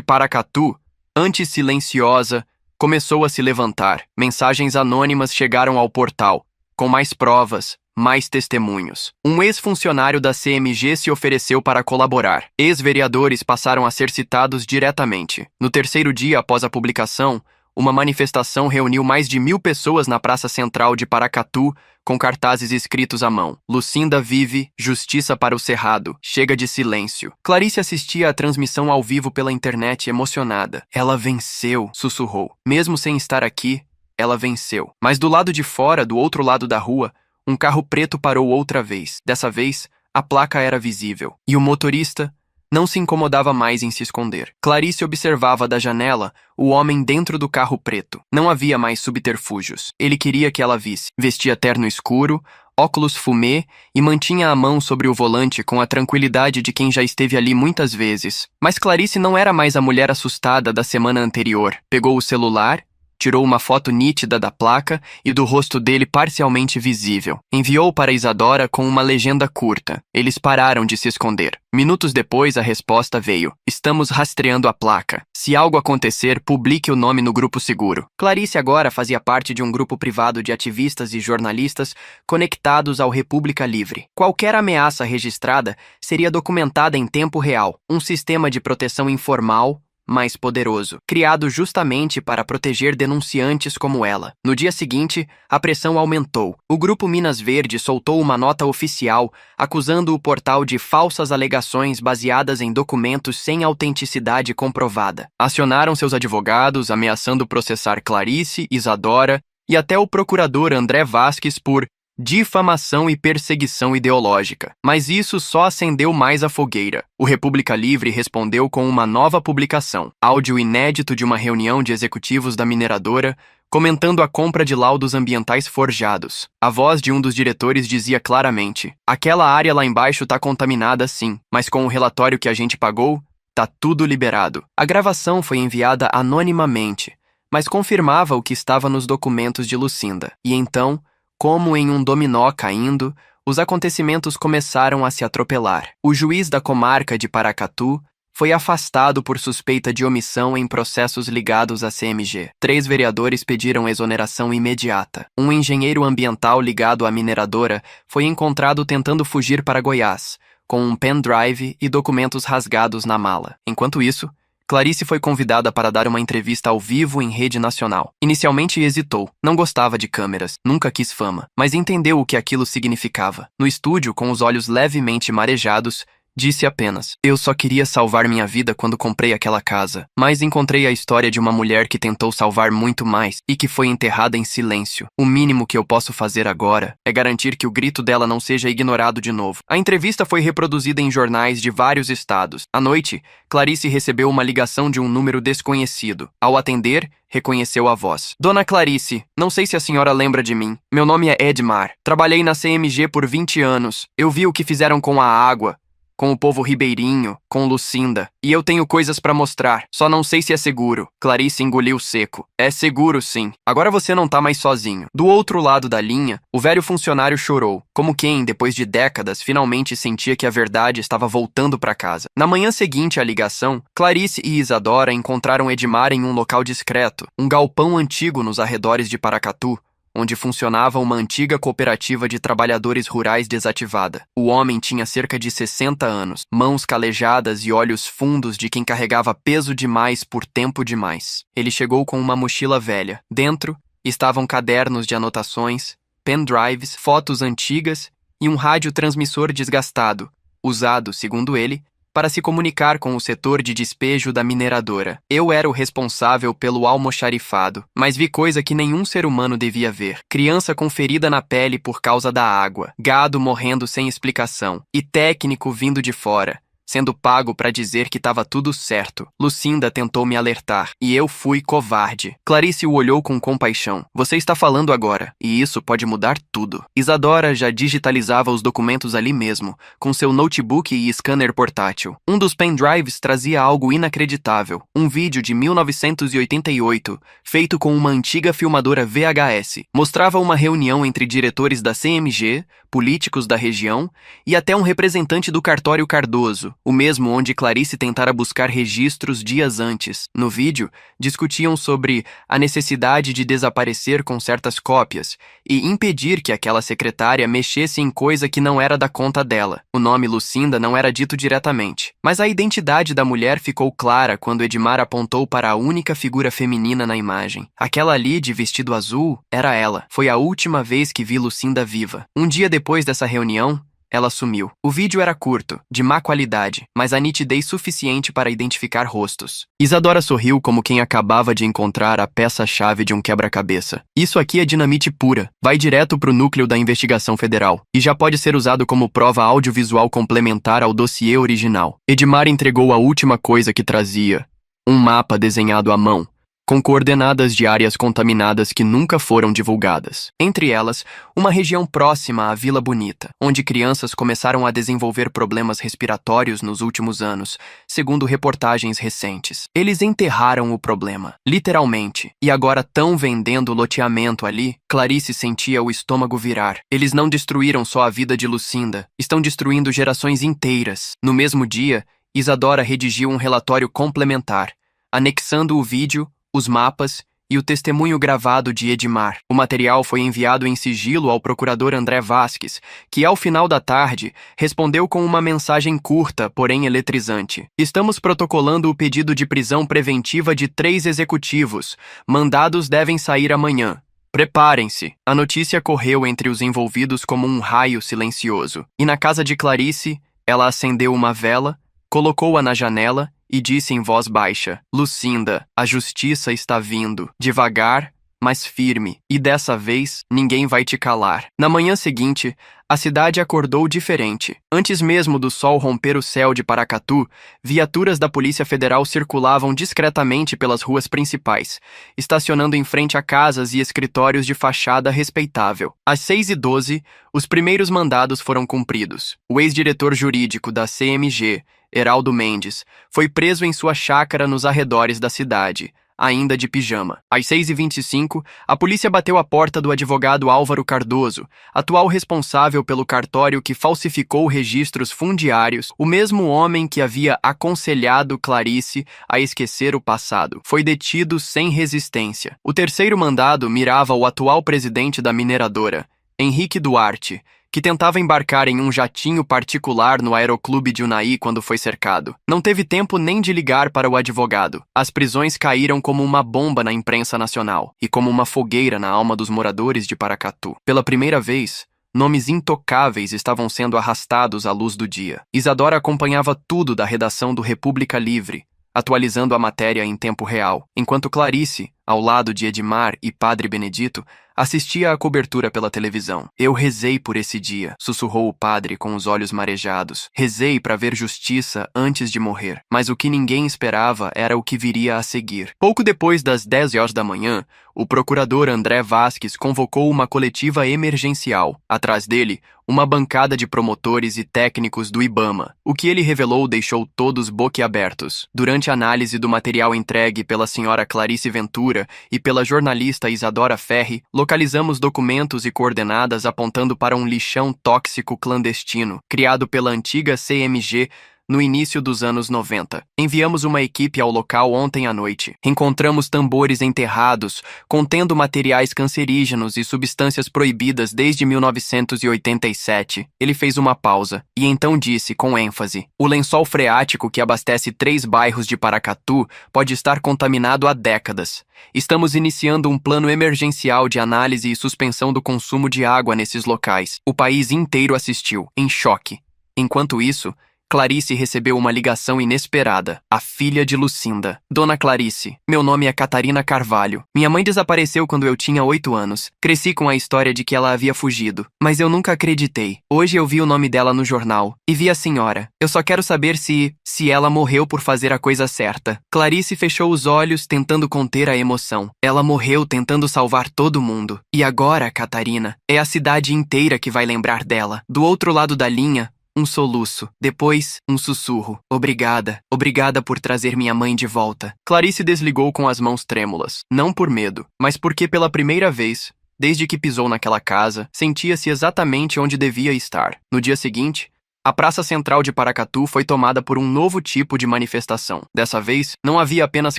Paracatu, antes silenciosa, começou a se levantar. Mensagens anônimas chegaram ao portal, com mais provas, mais testemunhos. Um ex-funcionário da CMG se ofereceu para colaborar. Ex-vereadores passaram a ser citados diretamente. No terceiro dia após a publicação, uma manifestação reuniu mais de 1.000 pessoas na Praça Central de Paracatu, com cartazes escritos à mão. Lucinda vive, justiça para o cerrado, chega de silêncio. Clarice assistia à transmissão ao vivo pela internet emocionada. Ela venceu, sussurrou. Mesmo sem estar aqui, ela venceu. Mas do lado de fora, do outro lado da rua, um carro preto parou outra vez. Dessa vez, a placa era visível. E o motorista não se incomodava mais em se esconder. Clarice observava da janela o homem dentro do carro preto. Não havia mais subterfúgios. Ele queria que ela visse. Vestia terno escuro, óculos fumê e mantinha a mão sobre o volante com a tranquilidade de quem já esteve ali muitas vezes. Mas Clarice não era mais a mulher assustada da semana anterior. Pegou o celular, tirou uma foto nítida da placa e do rosto dele parcialmente visível. Enviou para Isadora com uma legenda curta. Eles pararam de se esconder. Minutos depois, a resposta veio: estamos rastreando a placa. Se algo acontecer, publique o nome no grupo seguro. Clarice agora fazia parte de um grupo privado de ativistas e jornalistas conectados ao República Livre. Qualquer ameaça registrada seria documentada em tempo real. Um sistema de proteção informal, mais poderoso, criado justamente para proteger denunciantes como ela. No dia seguinte, a pressão aumentou. O Grupo Minas Verde soltou uma nota oficial acusando o portal de falsas alegações baseadas em documentos sem autenticidade comprovada. Acionaram seus advogados, ameaçando processar Clarice, Isadora e até o procurador André Vasques por difamação e perseguição ideológica. Mas isso só acendeu mais a fogueira. O República Livre respondeu com uma nova publicação, áudio inédito de uma reunião de executivos da mineradora, comentando a compra de laudos ambientais forjados. A voz de um dos diretores dizia claramente: aquela área lá embaixo tá contaminada sim, mas com o relatório que a gente pagou, tá tudo liberado. A gravação foi enviada anonimamente, mas confirmava o que estava nos documentos de Lucinda. E então, como em um dominó caindo, os acontecimentos começaram a se atropelar. O juiz da comarca de Paracatu foi afastado por suspeita de omissão em processos ligados à CMG. 3 vereadores pediram exoneração imediata. Um engenheiro ambiental ligado à mineradora foi encontrado tentando fugir para Goiás, com um pendrive e documentos rasgados na mala. Enquanto isso, Clarice foi convidada para dar uma entrevista ao vivo em rede nacional. Inicialmente hesitou, não gostava de câmeras, nunca quis fama, mas entendeu o que aquilo significava. No estúdio, com os olhos levemente marejados, disse apenas: eu só queria salvar minha vida quando comprei aquela casa, mas encontrei a história de uma mulher que tentou salvar muito mais e que foi enterrada em silêncio. O mínimo que eu posso fazer agora é garantir que o grito dela não seja ignorado de novo. A entrevista foi reproduzida em jornais de vários estados. À noite, Clarice recebeu uma ligação de um número desconhecido. Ao atender, reconheceu a voz. Dona Clarice, não sei se a senhora lembra de mim. Meu nome é Edmar. Trabalhei na CMG por 20 anos. Eu vi o que fizeram com a água, com o povo ribeirinho, com Lucinda. E eu tenho coisas pra mostrar, só não sei se é seguro. Clarice engoliu seco. É seguro, sim. Agora você não tá mais sozinho. Do outro lado da linha, o velho funcionário chorou, como quem, depois de décadas, finalmente sentia que a verdade estava voltando pra casa. Na manhã seguinte à ligação, Clarice e Isadora encontraram Edmar em um local discreto, um galpão antigo nos arredores de Paracatu, onde funcionava uma antiga cooperativa de trabalhadores rurais desativada. O homem tinha cerca de 60 anos, mãos calejadas e olhos fundos de quem carregava peso demais por tempo demais. Ele chegou com uma mochila velha. Dentro estavam cadernos de anotações, pendrives, fotos antigas e um radiotransmissor desgastado, usado, segundo ele, para se comunicar com o setor de despejo da mineradora. Eu era o responsável pelo almoxarifado, mas vi coisa que nenhum ser humano devia ver. Criança com ferida na pele por causa da água, gado morrendo sem explicação, e técnico vindo de fora, sendo pago para dizer que estava tudo certo. Lucinda tentou me alertar, e eu fui covarde. Clarice o olhou com compaixão. Você está falando agora, e isso pode mudar tudo. Isadora já digitalizava os documentos ali mesmo, com seu notebook e scanner portátil. Um dos pendrives trazia algo inacreditável. Um vídeo de 1988, feito com uma antiga filmadora VHS. Mostrava uma reunião entre diretores da CMG, políticos da região e até um representante do cartório Cardoso, o mesmo onde Clarice tentara buscar registros dias antes. No vídeo, discutiam sobre a necessidade de desaparecer com certas cópias e impedir que aquela secretária mexesse em coisa que não era da conta dela. O nome Lucinda não era dito diretamente, mas a identidade da mulher ficou clara quando Edmar apontou para a única figura feminina na imagem. Aquela ali de vestido azul era ela. Foi a última vez que vi Lucinda viva. Um dia depois dessa reunião, ela sumiu. O vídeo era curto, de má qualidade, mas a nitidez suficiente para identificar rostos. Isadora sorriu como quem acabava de encontrar a peça-chave de um quebra-cabeça. Isso aqui é dinamite pura. Vai direto para o núcleo da investigação federal e já pode ser usado como prova audiovisual complementar ao dossiê original. Edmar entregou a última coisa que trazia: um mapa desenhado à mão, com coordenadas de áreas contaminadas que nunca foram divulgadas. Entre elas, uma região próxima à Vila Bonita, onde crianças começaram a desenvolver problemas respiratórios nos últimos anos, segundo reportagens recentes. Eles enterraram o problema, literalmente, e agora estão vendendo loteamento ali. Clarice sentia o estômago virar. Eles não destruíram só a vida de Lucinda, estão destruindo gerações inteiras. No mesmo dia, Isadora redigiu um relatório complementar, anexando o vídeo, os mapas e o testemunho gravado de Edmar. O material foi enviado em sigilo ao procurador André Vasques, que, ao final da tarde, respondeu com uma mensagem curta, porém eletrizante. Estamos protocolando o pedido de prisão preventiva de 3 executivos. Mandados devem sair amanhã. Preparem-se. A notícia correu entre os envolvidos como um raio silencioso. E na casa de Clarice, ela acendeu uma vela, colocou-a na janela e disse em voz baixa: Lucinda, a justiça está vindo, devagar, mas firme, e dessa vez ninguém vai te calar. Na manhã seguinte, a cidade acordou diferente. Antes mesmo do sol romper o céu de Paracatu, viaturas da Polícia Federal circulavam discretamente pelas ruas principais, estacionando em frente a casas e escritórios de fachada respeitável. Às 6h12, os primeiros mandados foram cumpridos. O ex-diretor jurídico da CMG, Heraldo Mendes, foi preso em sua chácara nos arredores da cidade, ainda de pijama. Às 6h25, a polícia bateu a porta do advogado Álvaro Cardoso, atual responsável pelo cartório que falsificou registros fundiários, o mesmo homem que havia aconselhado Clarice a esquecer o passado. Foi detido sem resistência. O terceiro mandado mirava o atual presidente da mineradora, Henrique Duarte, que tentava embarcar em um jatinho particular no aeroclube de Unai quando foi cercado. Não teve tempo nem de ligar para o advogado. As prisões caíram como uma bomba na imprensa nacional e como uma fogueira na alma dos moradores de Paracatu. Pela primeira vez, nomes intocáveis estavam sendo arrastados à luz do dia. Isadora acompanhava tudo da redação do República Livre, atualizando a matéria em tempo real, enquanto Clarice, ao lado de Edmar e Padre Benedito, assistia à cobertura pela televisão. Eu rezei por esse dia, sussurrou o padre com os olhos marejados. Rezei para ver justiça antes de morrer. Mas o que ninguém esperava era o que viria a seguir. Pouco depois das 10h da manhã, o procurador André Vasques convocou uma coletiva emergencial. Atrás dele, uma bancada de promotores e técnicos do IBAMA. O que ele revelou deixou todos boquiabertos. Durante a análise do material entregue pela senhora Clarice Ventura e pela jornalista Isadora Ferri, localizamos documentos e coordenadas apontando para um lixão tóxico clandestino, criado pela antiga CMG no início dos anos 90. Enviamos uma equipe ao local ontem à noite. Encontramos tambores enterrados, contendo materiais cancerígenos e substâncias proibidas desde 1987. Ele fez uma pausa e então disse com ênfase: o lençol freático que abastece 3 bairros de Paracatu pode estar contaminado há décadas. Estamos iniciando um plano emergencial de análise e suspensão do consumo de água nesses locais. O país inteiro assistiu, em choque. Enquanto isso, Clarice recebeu uma ligação inesperada. A filha de Lucinda. Dona Clarice, meu nome é Catarina Carvalho. Minha mãe desapareceu quando eu tinha 8 anos. Cresci com a história de que ela havia fugido, mas eu nunca acreditei. Hoje eu vi o nome dela no jornal e vi a senhora. Eu só quero saber se ela morreu por fazer a coisa certa. Clarice fechou os olhos, tentando conter a emoção. Ela morreu tentando salvar todo mundo. E agora, Catarina, é a cidade inteira que vai lembrar dela. Do outro lado da linha, um soluço. Depois, um sussurro. Obrigada. Obrigada por trazer minha mãe de volta. Clarice desligou com as mãos trêmulas. Não por medo, mas porque pela primeira vez, desde que pisou naquela casa, sentia-se exatamente onde devia estar. No dia seguinte, a Praça Central de Paracatu foi tomada por um novo tipo de manifestação. Dessa vez, não havia apenas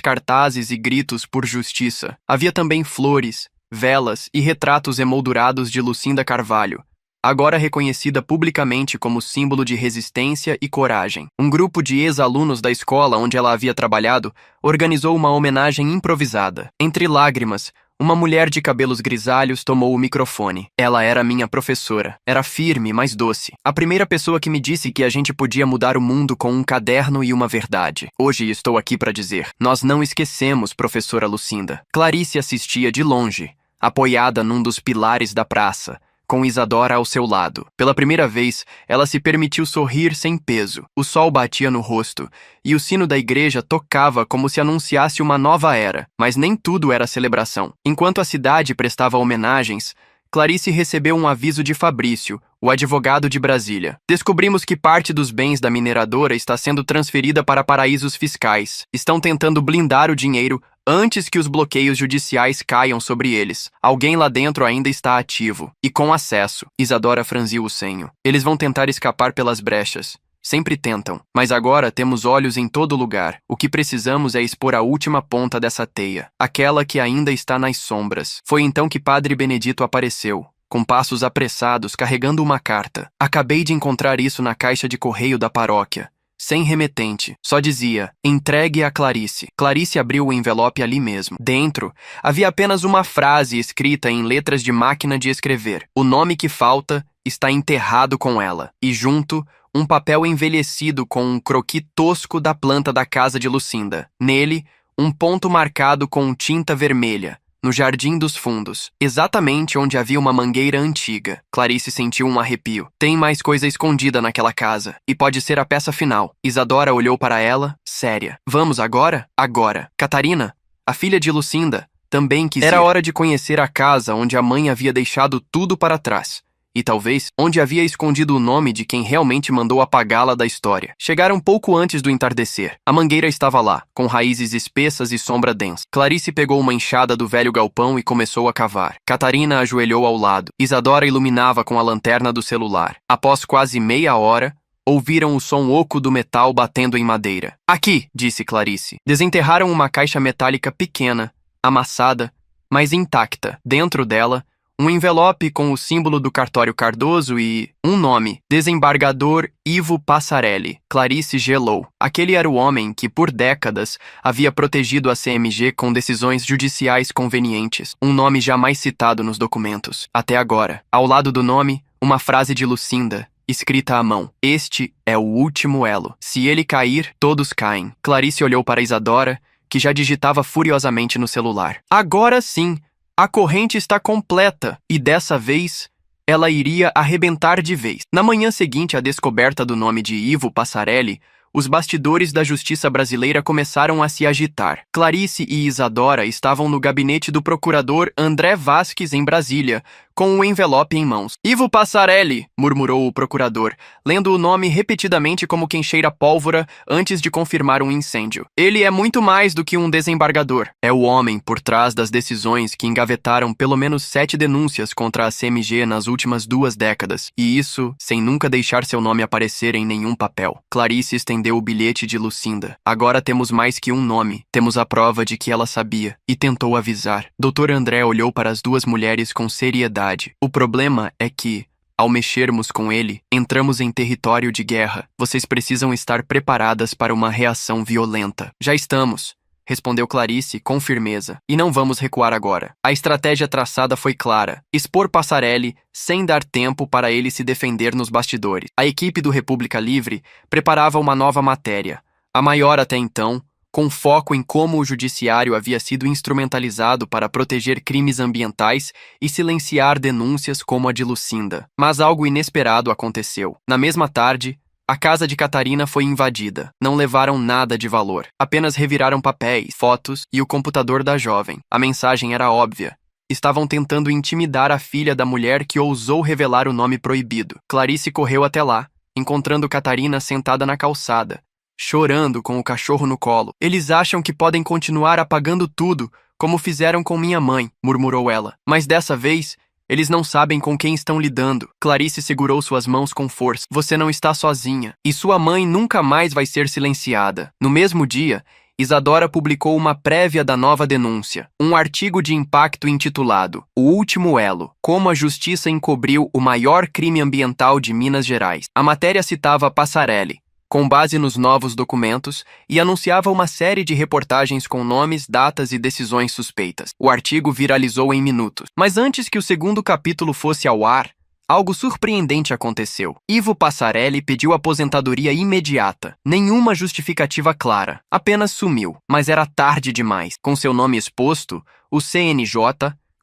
cartazes e gritos por justiça. Havia também flores, velas e retratos emoldurados de Lucinda Carvalho, agora reconhecida publicamente como símbolo de resistência e coragem. Um grupo de ex-alunos da escola onde ela havia trabalhado organizou uma homenagem improvisada. Entre lágrimas, uma mulher de cabelos grisalhos tomou o microfone. Ela era minha professora. Era firme, mas doce. A primeira pessoa que me disse que a gente podia mudar o mundo com um caderno e uma verdade. Hoje estou aqui para dizer: nós não esquecemos, professora Lucinda. Clarice assistia de longe, apoiada num dos pilares da praça, com Isadora ao seu lado. Pela primeira vez, ela se permitiu sorrir sem peso. O sol batia no rosto, e o sino da igreja tocava como se anunciasse uma nova era. Mas nem tudo era celebração. Enquanto a cidade prestava homenagens, Clarice recebeu um aviso de Fabrício, o advogado de Brasília. Descobrimos que parte dos bens da mineradora está sendo transferida para paraísos fiscais. Estão tentando blindar o dinheiro antes que os bloqueios judiciais caiam sobre eles. Alguém lá dentro ainda está ativo e com acesso. Isadora franziu o senho. Eles vão tentar escapar pelas brechas. Sempre tentam, mas agora temos olhos em todo lugar. O que precisamos é expor a última ponta dessa teia, aquela que ainda está nas sombras. Foi então que Padre Benedito apareceu, com passos apressados, carregando uma carta. Acabei de encontrar isso na caixa de correio da paróquia. Sem remetente. Só dizia: entregue a Clarice. Clarice abriu o envelope ali mesmo. Dentro, havia apenas uma frase escrita em letras de máquina de escrever. O nome que falta está enterrado com ela. E junto, um papel envelhecido com um croquis tosco da planta da casa de Lucinda. Nele, um ponto marcado com tinta vermelha. No jardim dos fundos, exatamente onde havia uma mangueira antiga. Clarice sentiu um arrepio. Tem mais coisa escondida naquela casa, e pode ser a peça final. Isadora olhou para ela, séria. Vamos agora? Agora. Catarina, a filha de Lucinda, também quis ir. Era hora de conhecer a casa onde a mãe havia deixado tudo para trás. E talvez onde havia escondido o nome de quem realmente mandou apagá-la da história. Chegaram pouco antes do entardecer. A mangueira estava lá, com raízes espessas e sombra densa. Clarice pegou uma enxada do velho galpão e começou a cavar. Catarina ajoelhou ao lado. Isadora iluminava com a lanterna do celular. Após quase meia hora, ouviram o som oco do metal batendo em madeira. Aqui, disse Clarice. Desenterraram uma caixa metálica pequena, amassada, mas intacta. Dentro dela, um envelope com o símbolo do cartório Cardoso e um nome: desembargador Ivo Passarelli. Clarice gelou. Aquele era o homem que, por décadas, havia protegido a CMG com decisões judiciais convenientes. Um nome jamais citado nos documentos. Até agora. Ao lado do nome, uma frase de Lucinda, escrita à mão: este é o último elo. Se ele cair, todos caem. Clarice olhou para Isadora, que já digitava furiosamente no celular. Agora sim! A corrente está completa, e dessa vez, ela iria arrebentar de vez. Na manhã seguinte à descoberta do nome de Ivo Passarelli, os bastidores da justiça brasileira começaram a se agitar. Clarice e Isadora estavam no gabinete do procurador André Vasques, em Brasília, com um envelope em mãos. Ivo Passarelli, murmurou o procurador, lendo o nome repetidamente como quem cheira pólvora antes de confirmar um incêndio. Ele é muito mais do que um desembargador. É o homem por trás das decisões que engavetaram pelo menos 7 denúncias contra a CMG nas últimas 2 décadas. E isso sem nunca deixar seu nome aparecer em nenhum papel. Clarice estendeu o bilhete de Lucinda. Agora temos mais que um nome. Temos a prova de que ela sabia. E tentou avisar. Dr. André olhou para as 2 mulheres com seriedade. O problema é que, ao mexermos com ele, entramos em território de guerra. Vocês precisam estar preparadas para uma reação violenta. Já estamos, respondeu Clarice com firmeza. E não vamos recuar agora. A estratégia traçada foi clara: expor Passarelli sem dar tempo para ele se defender nos bastidores. A equipe do República Livre preparava uma nova matéria, a maior até então, com foco em como o judiciário havia sido instrumentalizado para proteger crimes ambientais e silenciar denúncias como a de Lucinda. Mas algo inesperado aconteceu. Na mesma tarde, a casa de Catarina foi invadida. Não levaram nada de valor. Apenas reviraram papéis, fotos e o computador da jovem. A mensagem era óbvia. Estavam tentando intimidar a filha da mulher que ousou revelar o nome proibido. Clarice correu até lá, encontrando Catarina sentada na calçada, chorando com o cachorro no colo. Eles acham que podem continuar apagando tudo, como fizeram com minha mãe, murmurou ela. Mas dessa vez, eles não sabem com quem estão lidando. Clarice segurou suas mãos com força. Você não está sozinha. E sua mãe nunca mais vai ser silenciada. No mesmo dia, Isadora publicou uma prévia da nova denúncia, um artigo de impacto intitulado O Último Elo, como a justiça encobriu o maior crime ambiental de Minas Gerais. A matéria citava Passarelli, com base nos novos documentos, e anunciava uma série de reportagens com nomes, datas e decisões suspeitas. O artigo viralizou em minutos. Mas antes que o segundo capítulo fosse ao ar, algo surpreendente aconteceu. Ivo Passarelli pediu aposentadoria imediata. Nenhuma justificativa clara. Apenas sumiu. Mas era tarde demais. Com seu nome exposto, o CNJ,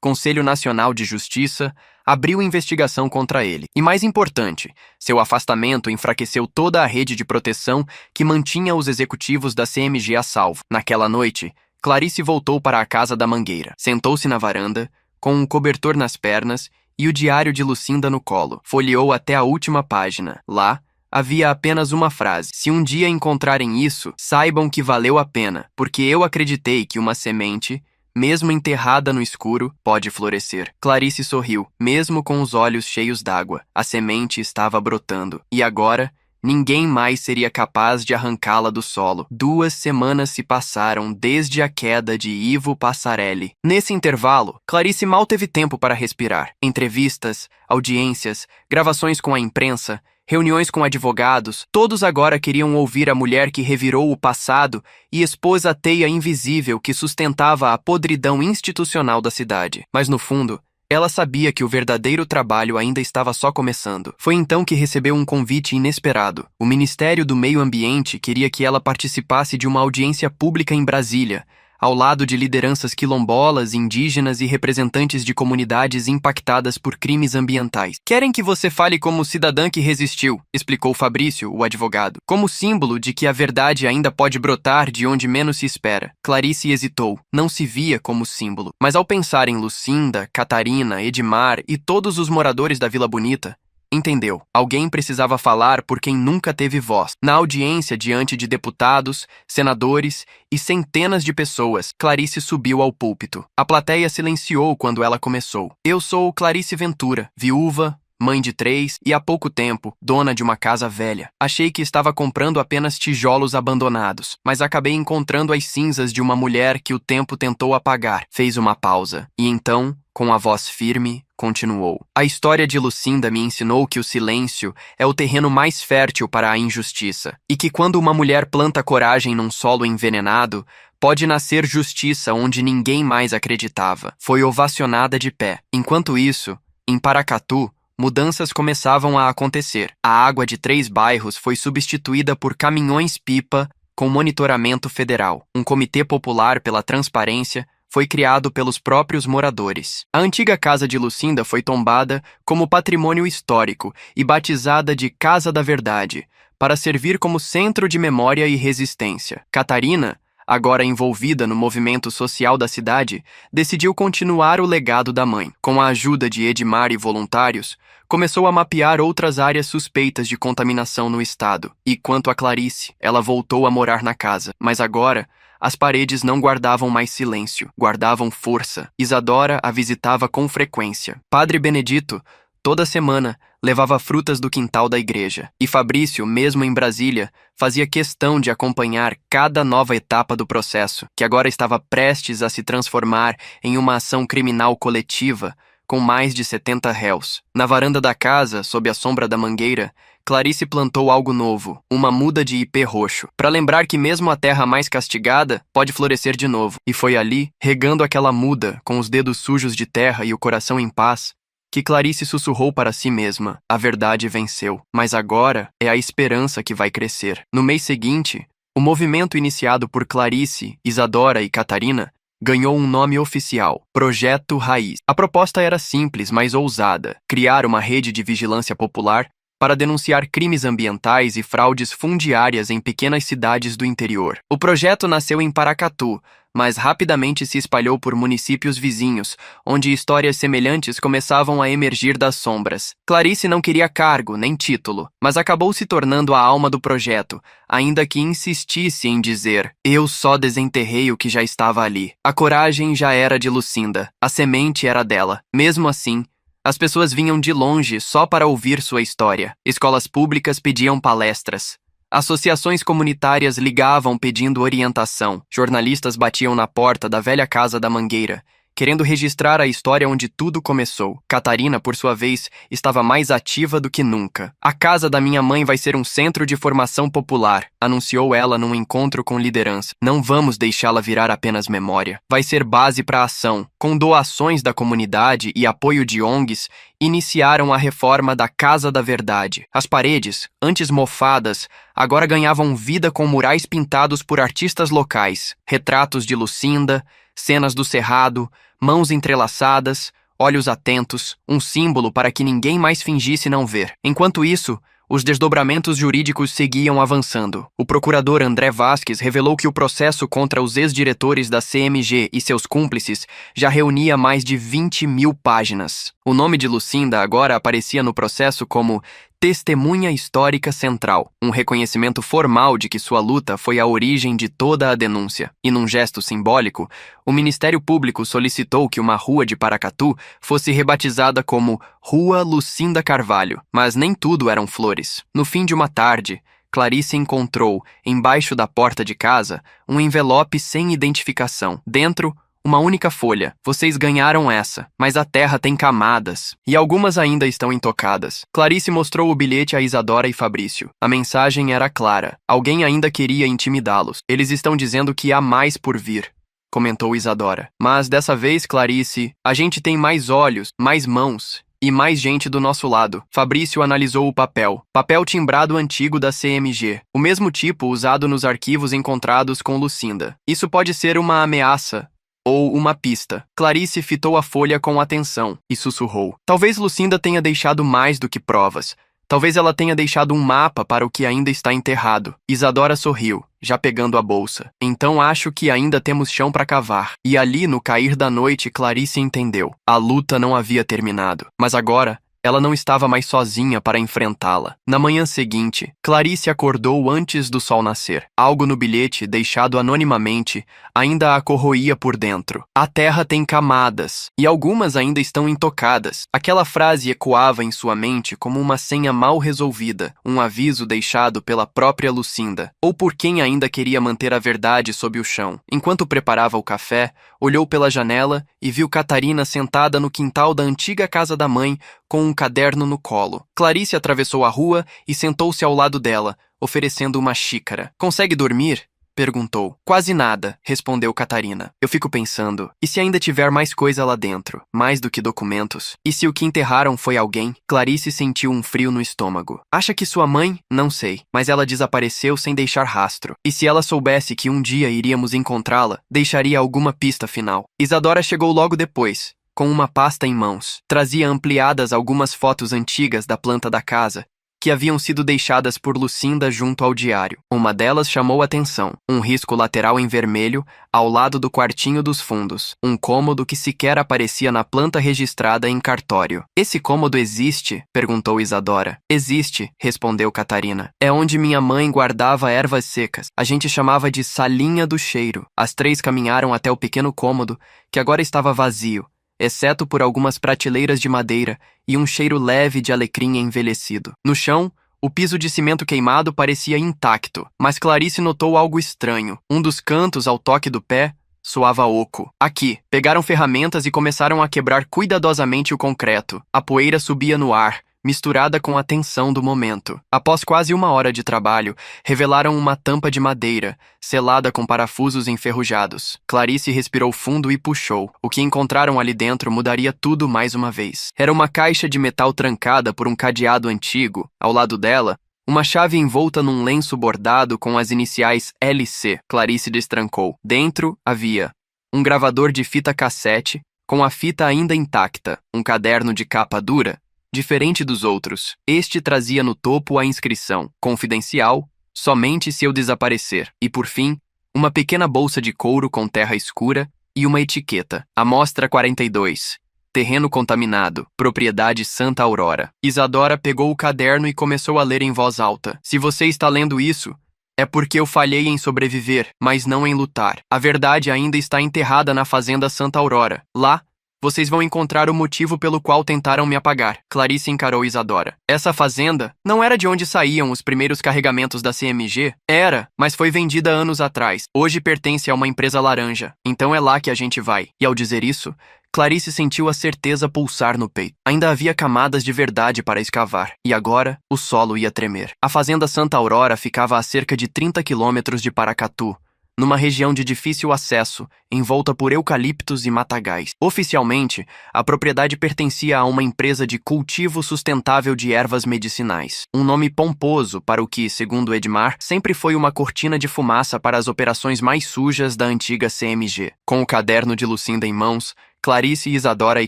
Conselho Nacional de Justiça, abriu investigação contra ele. E mais importante, seu afastamento enfraqueceu toda a rede de proteção que mantinha os executivos da CMG a salvo. Naquela noite, Clarice voltou para a casa da Mangueira. Sentou-se na varanda, com um cobertor nas pernas e o diário de Lucinda no colo. Folheou até a última página. Lá, havia apenas uma frase: se um dia encontrarem isso, saibam que valeu a pena, porque eu acreditei que uma semente, mesmo enterrada no escuro, pode florescer. Clarice sorriu, mesmo com os olhos cheios d'água. A semente estava brotando. E agora, ninguém mais seria capaz de arrancá-la do solo. 2 semanas se passaram desde a queda de Ivo Passarelli. Nesse intervalo, Clarice mal teve tempo para respirar. Entrevistas, audiências, gravações com a imprensa, reuniões com advogados, todos agora queriam ouvir a mulher que revirou o passado e expôs a teia invisível que sustentava a podridão institucional da cidade. Mas no fundo, ela sabia que o verdadeiro trabalho ainda estava só começando. Foi então que recebeu um convite inesperado. O Ministério do Meio Ambiente queria que ela participasse de uma audiência pública em Brasília, ao lado de lideranças quilombolas, indígenas e representantes de comunidades impactadas por crimes ambientais. Querem que você fale como cidadã que resistiu, explicou Fabrício, o advogado, como símbolo de que a verdade ainda pode brotar de onde menos se espera. Clarice hesitou, não se via como símbolo. Mas ao pensar em Lucinda, Catarina, Edmar e todos os moradores da Vila Bonita, entendeu. Alguém precisava falar por quem nunca teve voz. Na audiência diante de deputados, senadores e centenas de pessoas, Clarice subiu ao púlpito. A plateia silenciou quando ela começou. Eu sou Clarice Ventura, viúva, mãe de 3 e há pouco tempo, dona de uma casa velha. Achei que estava comprando apenas tijolos abandonados, mas acabei encontrando as cinzas de uma mulher que o tempo tentou apagar. Fez uma pausa e então, com a voz firme, continuou. A história de Lucinda me ensinou que o silêncio é o terreno mais fértil para a injustiça, e que quando uma mulher planta coragem num solo envenenado, pode nascer justiça onde ninguém mais acreditava. Foi ovacionada de pé. Enquanto isso, em Paracatu, mudanças começavam a acontecer. A água de 3 bairros foi substituída por caminhões-pipa com monitoramento federal. Um comitê popular pela transparência foi criado pelos próprios moradores. A antiga casa de Lucinda foi tombada como patrimônio histórico e batizada de Casa da Verdade, para servir como centro de memória e resistência. Catarina, agora envolvida no movimento social da cidade, decidiu continuar o legado da mãe. Com a ajuda de Edmar e voluntários, começou a mapear outras áreas suspeitas de contaminação no estado. E quanto a Clarice, ela voltou a morar na casa, mas agora as paredes não guardavam mais silêncio, guardavam força. Isadora a visitava com frequência. Padre Benedito, toda semana, levava frutas do quintal da igreja. E Fabrício, mesmo em Brasília, fazia questão de acompanhar cada nova etapa do processo, que agora estava prestes a se transformar em uma ação criminal coletiva, com mais de 70 réus. Na varanda da casa, sob a sombra da mangueira, Clarice plantou algo novo, uma muda de ipê roxo, para lembrar que mesmo a terra mais castigada pode florescer de novo. E foi ali, regando aquela muda, com os dedos sujos de terra e o coração em paz, que Clarice sussurrou para si mesma: a verdade venceu, mas agora é a esperança que vai crescer. No mês seguinte, o movimento iniciado por Clarice, Isadora e Catarina ganhou um nome oficial: Projeto Raiz. A proposta era simples, mas ousada: criar uma rede de vigilância popular para denunciar crimes ambientais e fraudes fundiárias em pequenas cidades do interior. O projeto nasceu em Paracatu, mas rapidamente se espalhou por municípios vizinhos, onde histórias semelhantes começavam a emergir das sombras. Clarice não queria cargo, nem título, mas acabou se tornando a alma do projeto, ainda que insistisse em dizer: eu só desenterrei o que já estava ali. A coragem já era de Lucinda, a semente era dela. Mesmo assim, as pessoas vinham de longe só para ouvir sua história. Escolas públicas pediam palestras. Associações comunitárias ligavam pedindo orientação. Jornalistas batiam na porta da velha casa da Mangueira, querendo registrar a história onde tudo começou. Catarina, por sua vez, estava mais ativa do que nunca. A casa da minha mãe vai ser um centro de formação popular, anunciou ela num encontro com liderança. Não vamos deixá-la virar apenas memória. Vai ser base para a ação. Com doações da comunidade e apoio de ONGs, iniciaram a reforma da Casa da Verdade. As paredes, antes mofadas, agora ganhavam vida com murais pintados por artistas locais, retratos de Lucinda, cenas do cerrado, mãos entrelaçadas, olhos atentos, um símbolo para que ninguém mais fingisse não ver. Enquanto isso, os desdobramentos jurídicos seguiam avançando. O procurador André Vasques revelou que o processo contra os ex-diretores da CMG e seus cúmplices já reunia mais de 20.000 páginas. O nome de Lucinda agora aparecia no processo como Testemunha Histórica Central, um reconhecimento formal de que sua luta foi a origem de toda a denúncia. E num gesto simbólico, o Ministério Público solicitou que uma rua de Paracatu fosse rebatizada como Rua Lucinda Carvalho. Mas nem tudo eram flores. No fim de uma tarde, Clarice encontrou, embaixo da porta de casa, um envelope sem identificação. Dentro, uma única folha. Vocês ganharam essa, mas a terra tem camadas, e algumas ainda estão intocadas. Clarice mostrou o bilhete a Isadora e Fabrício. A mensagem era clara. Alguém ainda queria intimidá-los. Eles estão dizendo que há mais por vir, comentou Isadora. Mas dessa vez, Clarice, a gente tem mais olhos, mais mãos e mais gente do nosso lado. Fabrício analisou o papel. Papel timbrado antigo da CMG. O mesmo tipo usado nos arquivos encontrados com Lucinda. Isso pode ser uma ameaça ou uma pista. Clarice fitou a folha com atenção e sussurrou: talvez Lucinda tenha deixado mais do que provas. Talvez ela tenha deixado um mapa para o que ainda está enterrado. Isadora sorriu, já pegando a bolsa. Então acho que ainda temos chão para cavar. E ali, no cair da noite, Clarice entendeu. A luta não havia terminado. Mas agora, ela não estava mais sozinha para enfrentá-la. Na manhã seguinte, Clarice acordou antes do sol nascer. Algo no bilhete, deixado anonimamente, ainda a corroía por dentro. A terra tem camadas, e algumas ainda estão intocadas. Aquela frase ecoava em sua mente como uma senha mal resolvida, um aviso deixado pela própria Lucinda, ou por quem ainda queria manter a verdade sob o chão. Enquanto preparava o café, olhou pela janela e viu Catarina sentada no quintal da antiga casa da mãe, com um caderno no colo. Clarice atravessou a rua e sentou-se ao lado dela, oferecendo uma xícara. Consegue dormir? Perguntou. Quase nada, respondeu Catarina. Eu fico pensando, e se ainda tiver mais coisa lá dentro? Mais do que documentos? E se o que enterraram foi alguém? Clarice sentiu um frio no estômago. Acha que sua mãe? Não sei, mas ela desapareceu sem deixar rastro. E se ela soubesse que um dia iríamos encontrá-la, deixaria alguma pista final. Isadora chegou logo depois, com uma pasta em mãos. Trazia ampliadas algumas fotos antigas da planta da casa, que haviam sido deixadas por Lucinda junto ao diário. Uma delas chamou atenção. Um risco lateral em vermelho, ao lado do quartinho dos fundos. Um cômodo que sequer aparecia na planta registrada em cartório. Esse cômodo existe? Perguntou Isadora. Existe, respondeu Catarina. É onde minha mãe guardava ervas secas. A gente chamava de salinha do cheiro. As três caminharam até o pequeno cômodo, que agora estava vazio, exceto por algumas prateleiras de madeira e um cheiro leve de alecrim envelhecido. No chão, o piso de cimento queimado parecia intacto, mas Clarice notou algo estranho. Um dos cantos, ao toque do pé, soava oco. Aqui, pegaram ferramentas e começaram a quebrar cuidadosamente o concreto. A poeira subia no ar, misturada com a tensão do momento. Após quase 1 hora de trabalho, revelaram uma tampa de madeira, selada com parafusos enferrujados. Clarice respirou fundo e puxou. O que encontraram ali dentro mudaria tudo mais uma vez. Era uma caixa de metal trancada por um cadeado antigo. Ao lado dela, uma chave envolta num lenço bordado com as iniciais LC. Clarice destrancou. Dentro havia um gravador de fita cassete, com a fita ainda intacta, um caderno de capa dura, diferente dos outros. Este trazia no topo a inscrição: confidencial, somente se eu desaparecer. E por fim, uma pequena bolsa de couro com terra escura e uma etiqueta: Amostra 42. Terreno contaminado, propriedade Santa Aurora. Isadora pegou o caderno e começou a ler em voz alta. Se você está lendo isso, é porque eu falhei em sobreviver, mas não em lutar. A verdade ainda está enterrada na fazenda Santa Aurora. Lá, vocês vão encontrar o motivo pelo qual tentaram me apagar. Clarice encarou Isadora. Essa fazenda não era de onde saíam os primeiros carregamentos da CMG? Era, mas foi vendida anos atrás. Hoje pertence a uma empresa laranja. Então é lá que a gente vai. E ao dizer isso, Clarice sentiu a certeza pulsar no peito. Ainda havia camadas de verdade para escavar. E agora, o solo ia tremer. A fazenda Santa Aurora ficava a cerca de 30 quilômetros de Paracatu, numa região de difícil acesso, envolta por eucaliptos e matagais. Oficialmente, a propriedade pertencia a uma empresa de cultivo sustentável de ervas medicinais. Um nome pomposo para o que, segundo Edmar, sempre foi uma cortina de fumaça para as operações mais sujas da antiga CMG. Com o caderno de Lucinda em mãos, Clarice, Isadora e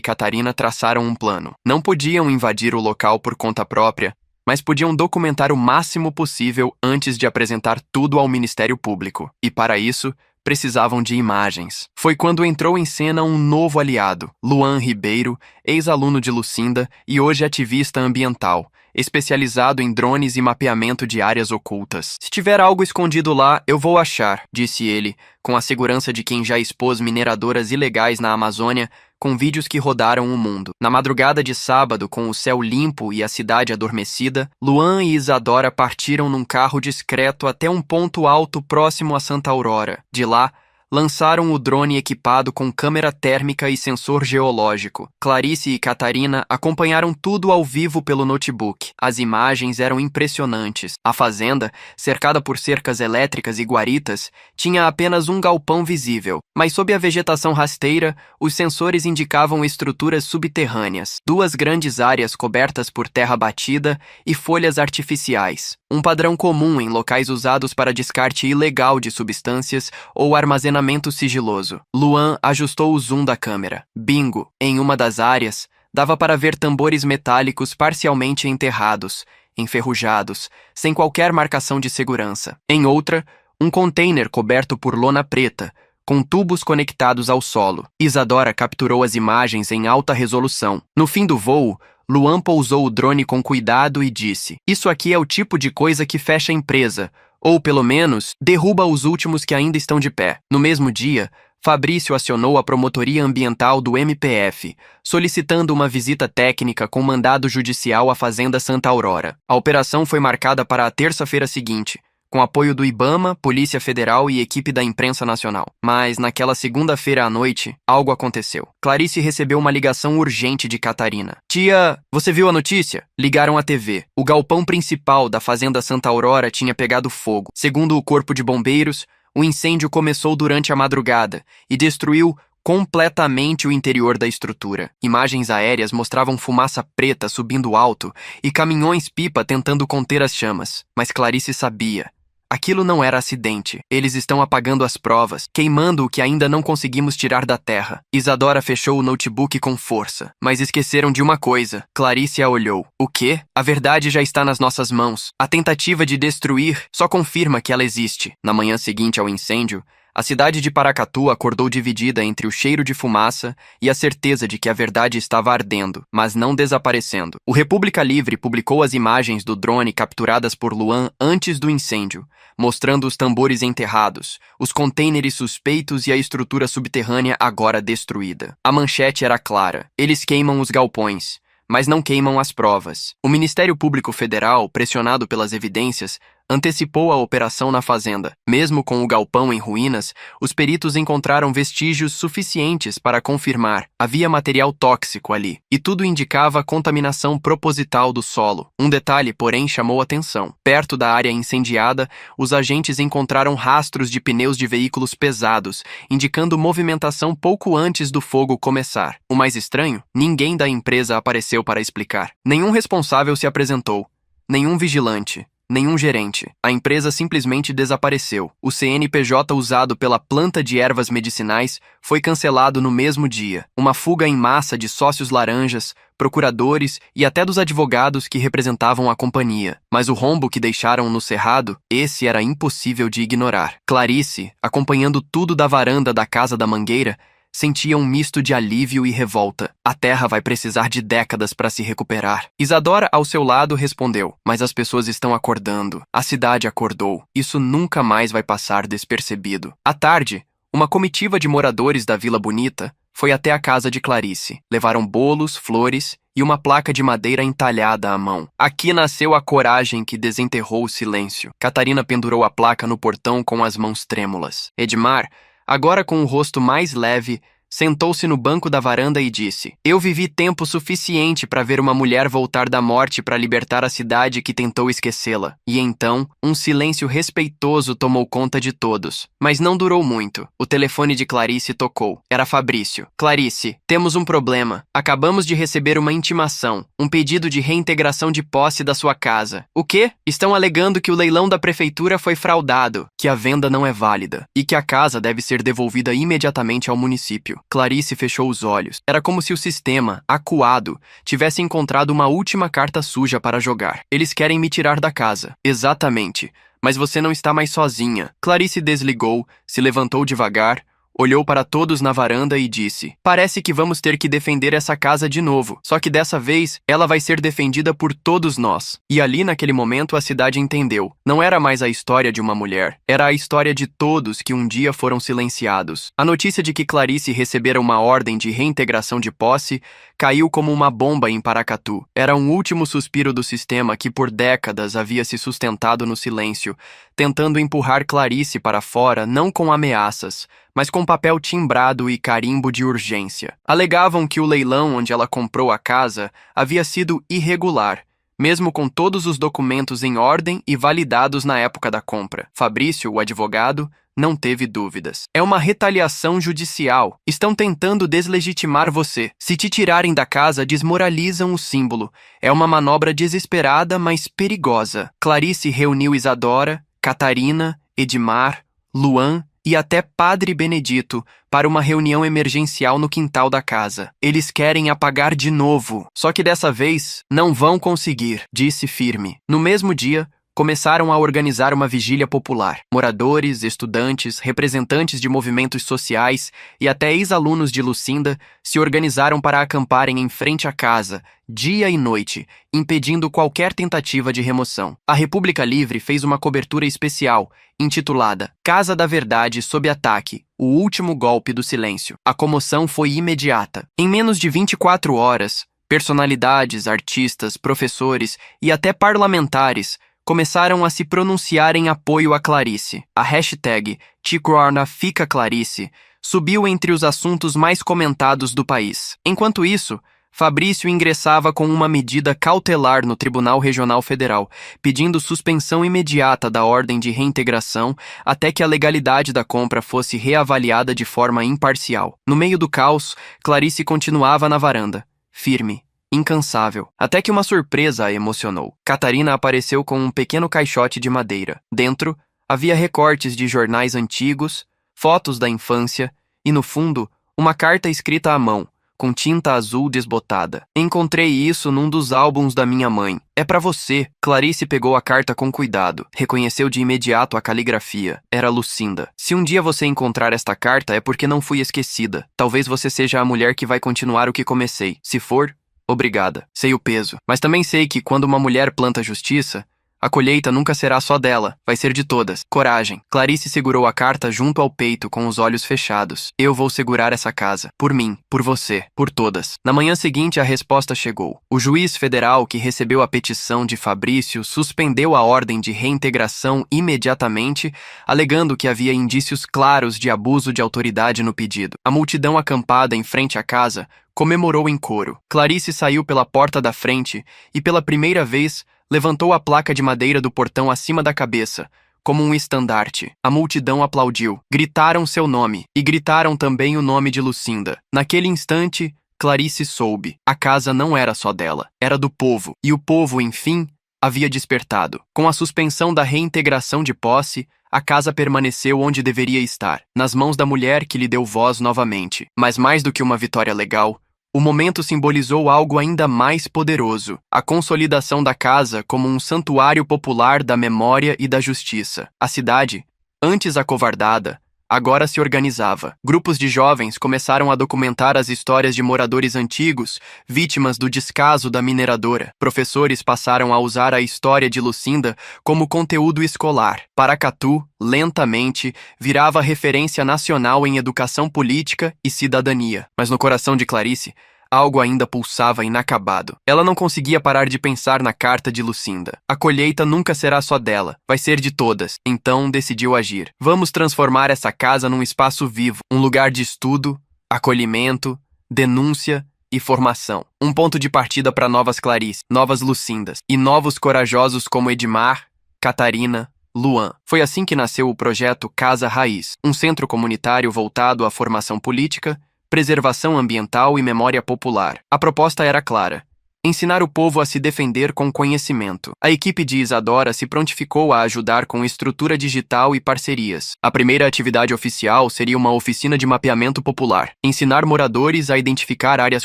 Catarina traçaram um plano. Não podiam invadir o local por conta própria, mas podiam documentar o máximo possível antes de apresentar tudo ao Ministério Público. E para isso, precisavam de imagens. Foi quando entrou em cena um novo aliado, Luan Ribeiro, ex-aluno de Lucinda e hoje ativista ambiental, especializado em drones e mapeamento de áreas ocultas. Se tiver algo escondido lá, eu vou achar, disse ele, com a segurança de quem já expôs mineradoras ilegais na Amazônia, com vídeos que rodaram o mundo. Na madrugada de sábado, com o céu limpo e a cidade adormecida, Luan e Isadora partiram num carro discreto até um ponto alto próximo a Santa Aurora. De lá, lançaram o drone equipado com câmera térmica e sensor geológico. Clarice e Catarina acompanharam tudo ao vivo pelo notebook. As imagens eram impressionantes. A fazenda, cercada por cercas elétricas e guaritas, tinha apenas um galpão visível, mas sob a vegetação rasteira, os sensores indicavam estruturas subterrâneas, 2 grandes áreas cobertas por terra batida e folhas artificiais. Um padrão comum em locais usados para descarte ilegal de substâncias ou armazenamento sigiloso. Luan ajustou o zoom da câmera. Bingo! Em uma das áreas, dava para ver tambores metálicos parcialmente enterrados, enferrujados, sem qualquer marcação de segurança. Em outra, um container coberto por lona preta, com tubos conectados ao solo. Isadora capturou as imagens em alta resolução. No fim do voo, Luan pousou o drone com cuidado e disse: "Isso aqui é o tipo de coisa que fecha a empresa, ou pelo menos, derruba os últimos que ainda estão de pé." No mesmo dia, Fabrício acionou a Promotoria Ambiental do MPF, solicitando uma visita técnica com mandado judicial à Fazenda Santa Aurora. A operação foi marcada para a terça-feira seguinte, com apoio do IBAMA, Polícia Federal e equipe da Imprensa Nacional. Mas, naquela segunda-feira à noite, algo aconteceu. Clarice recebeu uma ligação urgente de Catarina. "Tia, você viu a notícia?" Ligaram à TV. O galpão principal da Fazenda Santa Aurora tinha pegado fogo. Segundo o Corpo de Bombeiros, o incêndio começou durante a madrugada e destruiu completamente o interior da estrutura. Imagens aéreas mostravam fumaça preta subindo alto e caminhões-pipa tentando conter as chamas. Mas Clarice sabia. Aquilo não era acidente. Eles estão apagando as provas, queimando o que ainda não conseguimos tirar da terra. Isadora fechou o notebook com força. Mas esqueceram de uma coisa. Clarice a olhou. O quê? A verdade já está nas nossas mãos. A tentativa de destruir só confirma que ela existe. Na manhã seguinte ao incêndio, a cidade de Paracatu acordou dividida entre o cheiro de fumaça e a certeza de que a verdade estava ardendo, mas não desaparecendo. O República Livre publicou as imagens do drone capturadas por Luan antes do incêndio, mostrando os tambores enterrados, os contêineres suspeitos e a estrutura subterrânea agora destruída. A manchete era clara: eles queimam os galpões, mas não queimam as provas. O Ministério Público Federal, pressionado pelas evidências, antecipou a operação na fazenda. Mesmo com o galpão em ruínas, os peritos encontraram vestígios suficientes para confirmar: havia material tóxico ali, e tudo indicava contaminação proposital do solo. Um detalhe, porém, chamou atenção. Perto da área incendiada, os agentes encontraram rastros de pneus de veículos pesados, indicando movimentação pouco antes do fogo começar. O mais estranho, ninguém da empresa apareceu para explicar. Nenhum responsável se apresentou, nenhum vigilante, nenhum gerente. A empresa simplesmente desapareceu. O CNPJ usado pela planta de ervas medicinais foi cancelado no mesmo dia. Uma fuga em massa de sócios laranjas, procuradores e até dos advogados que representavam a companhia. Mas o rombo que deixaram no cerrado, esse era impossível de ignorar. Clarice, acompanhando tudo da varanda da Casa da Mangueira, sentia um misto de alívio e revolta. A terra vai precisar de décadas para se recuperar. Isadora, ao seu lado, respondeu: mas as pessoas estão acordando. A cidade acordou. Isso nunca mais vai passar despercebido. À tarde, uma comitiva de moradores da Vila Bonita foi até a casa de Clarice. Levaram bolos, flores e uma placa de madeira entalhada à mão. Aqui nasceu a coragem que desenterrou o silêncio. Catarina pendurou a placa no portão com as mãos trêmulas. Edmar, agora com o rosto mais leve, sentou-se no banco da varanda e disse: eu vivi tempo suficiente para ver uma mulher voltar da morte para libertar a cidade que tentou esquecê-la. E então, um silêncio respeitoso tomou conta de todos. Mas não durou muito. O telefone de Clarice tocou. Era Fabrício. Clarice, temos um problema. Acabamos de receber uma intimação, um pedido de reintegração de posse da sua casa. O quê? Estão alegando que o leilão da prefeitura foi fraudado, que a venda não é válida e que a casa deve ser devolvida imediatamente ao município. Clarice fechou os olhos. Era como se o sistema, acuado, tivesse encontrado uma última carta suja para jogar. Eles querem me tirar da casa. Exatamente. Mas você não está mais sozinha. Clarice desligou, se levantou devagar, olhou para todos na varanda e disse: parece que vamos ter que defender essa casa de novo. Só que dessa vez, ela vai ser defendida por todos nós. E ali, naquele momento, a cidade entendeu. Não era mais a história de uma mulher. Era a história de todos que um dia foram silenciados. A notícia de que Clarice recebera uma ordem de reintegração de posse caiu como uma bomba em Paracatu. Era um último suspiro do sistema que por décadas havia se sustentado no silêncio, tentando empurrar Clarice para fora não com ameaças, mas com papel timbrado e carimbo de urgência. Alegavam que o leilão onde ela comprou a casa havia sido irregular, mesmo com todos os documentos em ordem e validados na época da compra. Fabrício, o advogado, não teve dúvidas. É uma retaliação judicial. Estão tentando deslegitimar você. Se te tirarem da casa, desmoralizam o símbolo. É uma manobra desesperada, mas perigosa. Clarice reuniu Isadora, Catarina, Edmar, Luan e até Padre Benedito para uma reunião emergencial no quintal da casa. Eles querem apagar de novo. Só que dessa vez não vão conseguir, disse firme. No mesmo dia, começaram a organizar uma vigília popular. Moradores, estudantes, representantes de movimentos sociais e até ex-alunos de Lucinda se organizaram para acamparem em frente à casa, dia e noite, impedindo qualquer tentativa de remoção. A República Livre fez uma cobertura especial, intitulada Casa da Verdade sob ataque, o último golpe do silêncio. A comoção foi imediata. Em menos de 24 horas, personalidades, artistas, professores e até parlamentares começaram a se pronunciar em apoio a Clarice. A hashtag #TicroarnaFicaClarice subiu entre os assuntos mais comentados do país. Enquanto isso, Fabrício ingressava com uma medida cautelar no Tribunal Regional Federal, pedindo suspensão imediata da ordem de reintegração até que a legalidade da compra fosse reavaliada de forma imparcial. No meio do caos, Clarice continuava na varanda, firme, incansável, até que uma surpresa a emocionou. Catarina apareceu com um pequeno caixote de madeira. Dentro, havia recortes de jornais antigos, fotos da infância e, no fundo, uma carta escrita à mão, com tinta azul desbotada. Encontrei isso num dos álbuns da minha mãe. É pra você. Clarice pegou a carta com cuidado. Reconheceu de imediato a caligrafia. Era Lucinda. Se um dia você encontrar esta carta, é porque não fui esquecida. Talvez você seja a mulher que vai continuar o que comecei. Se for, obrigada. Sei o peso. Mas também sei que quando uma mulher planta justiça, A colheita nunca será só dela, vai ser de todas. Coragem. Clarice segurou a carta junto ao peito com os olhos fechados. Eu vou segurar essa casa. Por mim, por você, por todas. Na manhã seguinte, a resposta chegou. O juiz federal que recebeu a petição de Fabrício suspendeu a ordem de reintegração imediatamente, alegando que havia indícios claros de abuso de autoridade no pedido. A multidão acampada em frente à casa comemorou em coro. Clarice saiu pela porta da frente e, pela primeira vez, levantou a placa de madeira do portão acima da cabeça, como um estandarte. A multidão aplaudiu. Gritaram seu nome, e gritaram também o nome de Lucinda. Naquele instante, Clarice soube. A casa não era só dela, era do povo. E o povo, enfim, havia despertado. Com a suspensão da reintegração de posse, a casa permaneceu onde deveria estar, nas mãos da mulher que lhe deu voz novamente. Mas mais do que uma vitória legal, o momento simbolizou algo ainda mais poderoso, a consolidação da casa como um santuário popular da memória e da justiça. A cidade, antes acovardada, agora se organizava. Grupos de jovens começaram a documentar as histórias de moradores antigos, vítimas do descaso da mineradora. Professores passaram a usar a história de Lucinda como conteúdo escolar. Paracatu, lentamente, virava referência nacional em educação política e cidadania. Mas no coração de Clarice, algo ainda pulsava inacabado. Ela não conseguia parar de pensar na carta de Lucinda. A colheita nunca será só dela, vai ser de todas. Então decidiu agir. Vamos transformar essa casa num espaço vivo, um lugar de estudo, acolhimento, denúncia e formação. Um ponto de partida para novas Clarice, novas Lucindas e novos corajosos como Edmar, Catarina, Luan. Foi assim que nasceu o projeto Casa Raiz, um centro comunitário voltado à formação política, preservação ambiental e memória popular. A proposta era clara: ensinar o povo a se defender com conhecimento. A equipe de Isadora se prontificou a ajudar com estrutura digital e parcerias. A primeira atividade oficial seria uma oficina de mapeamento popular. Ensinar moradores a identificar áreas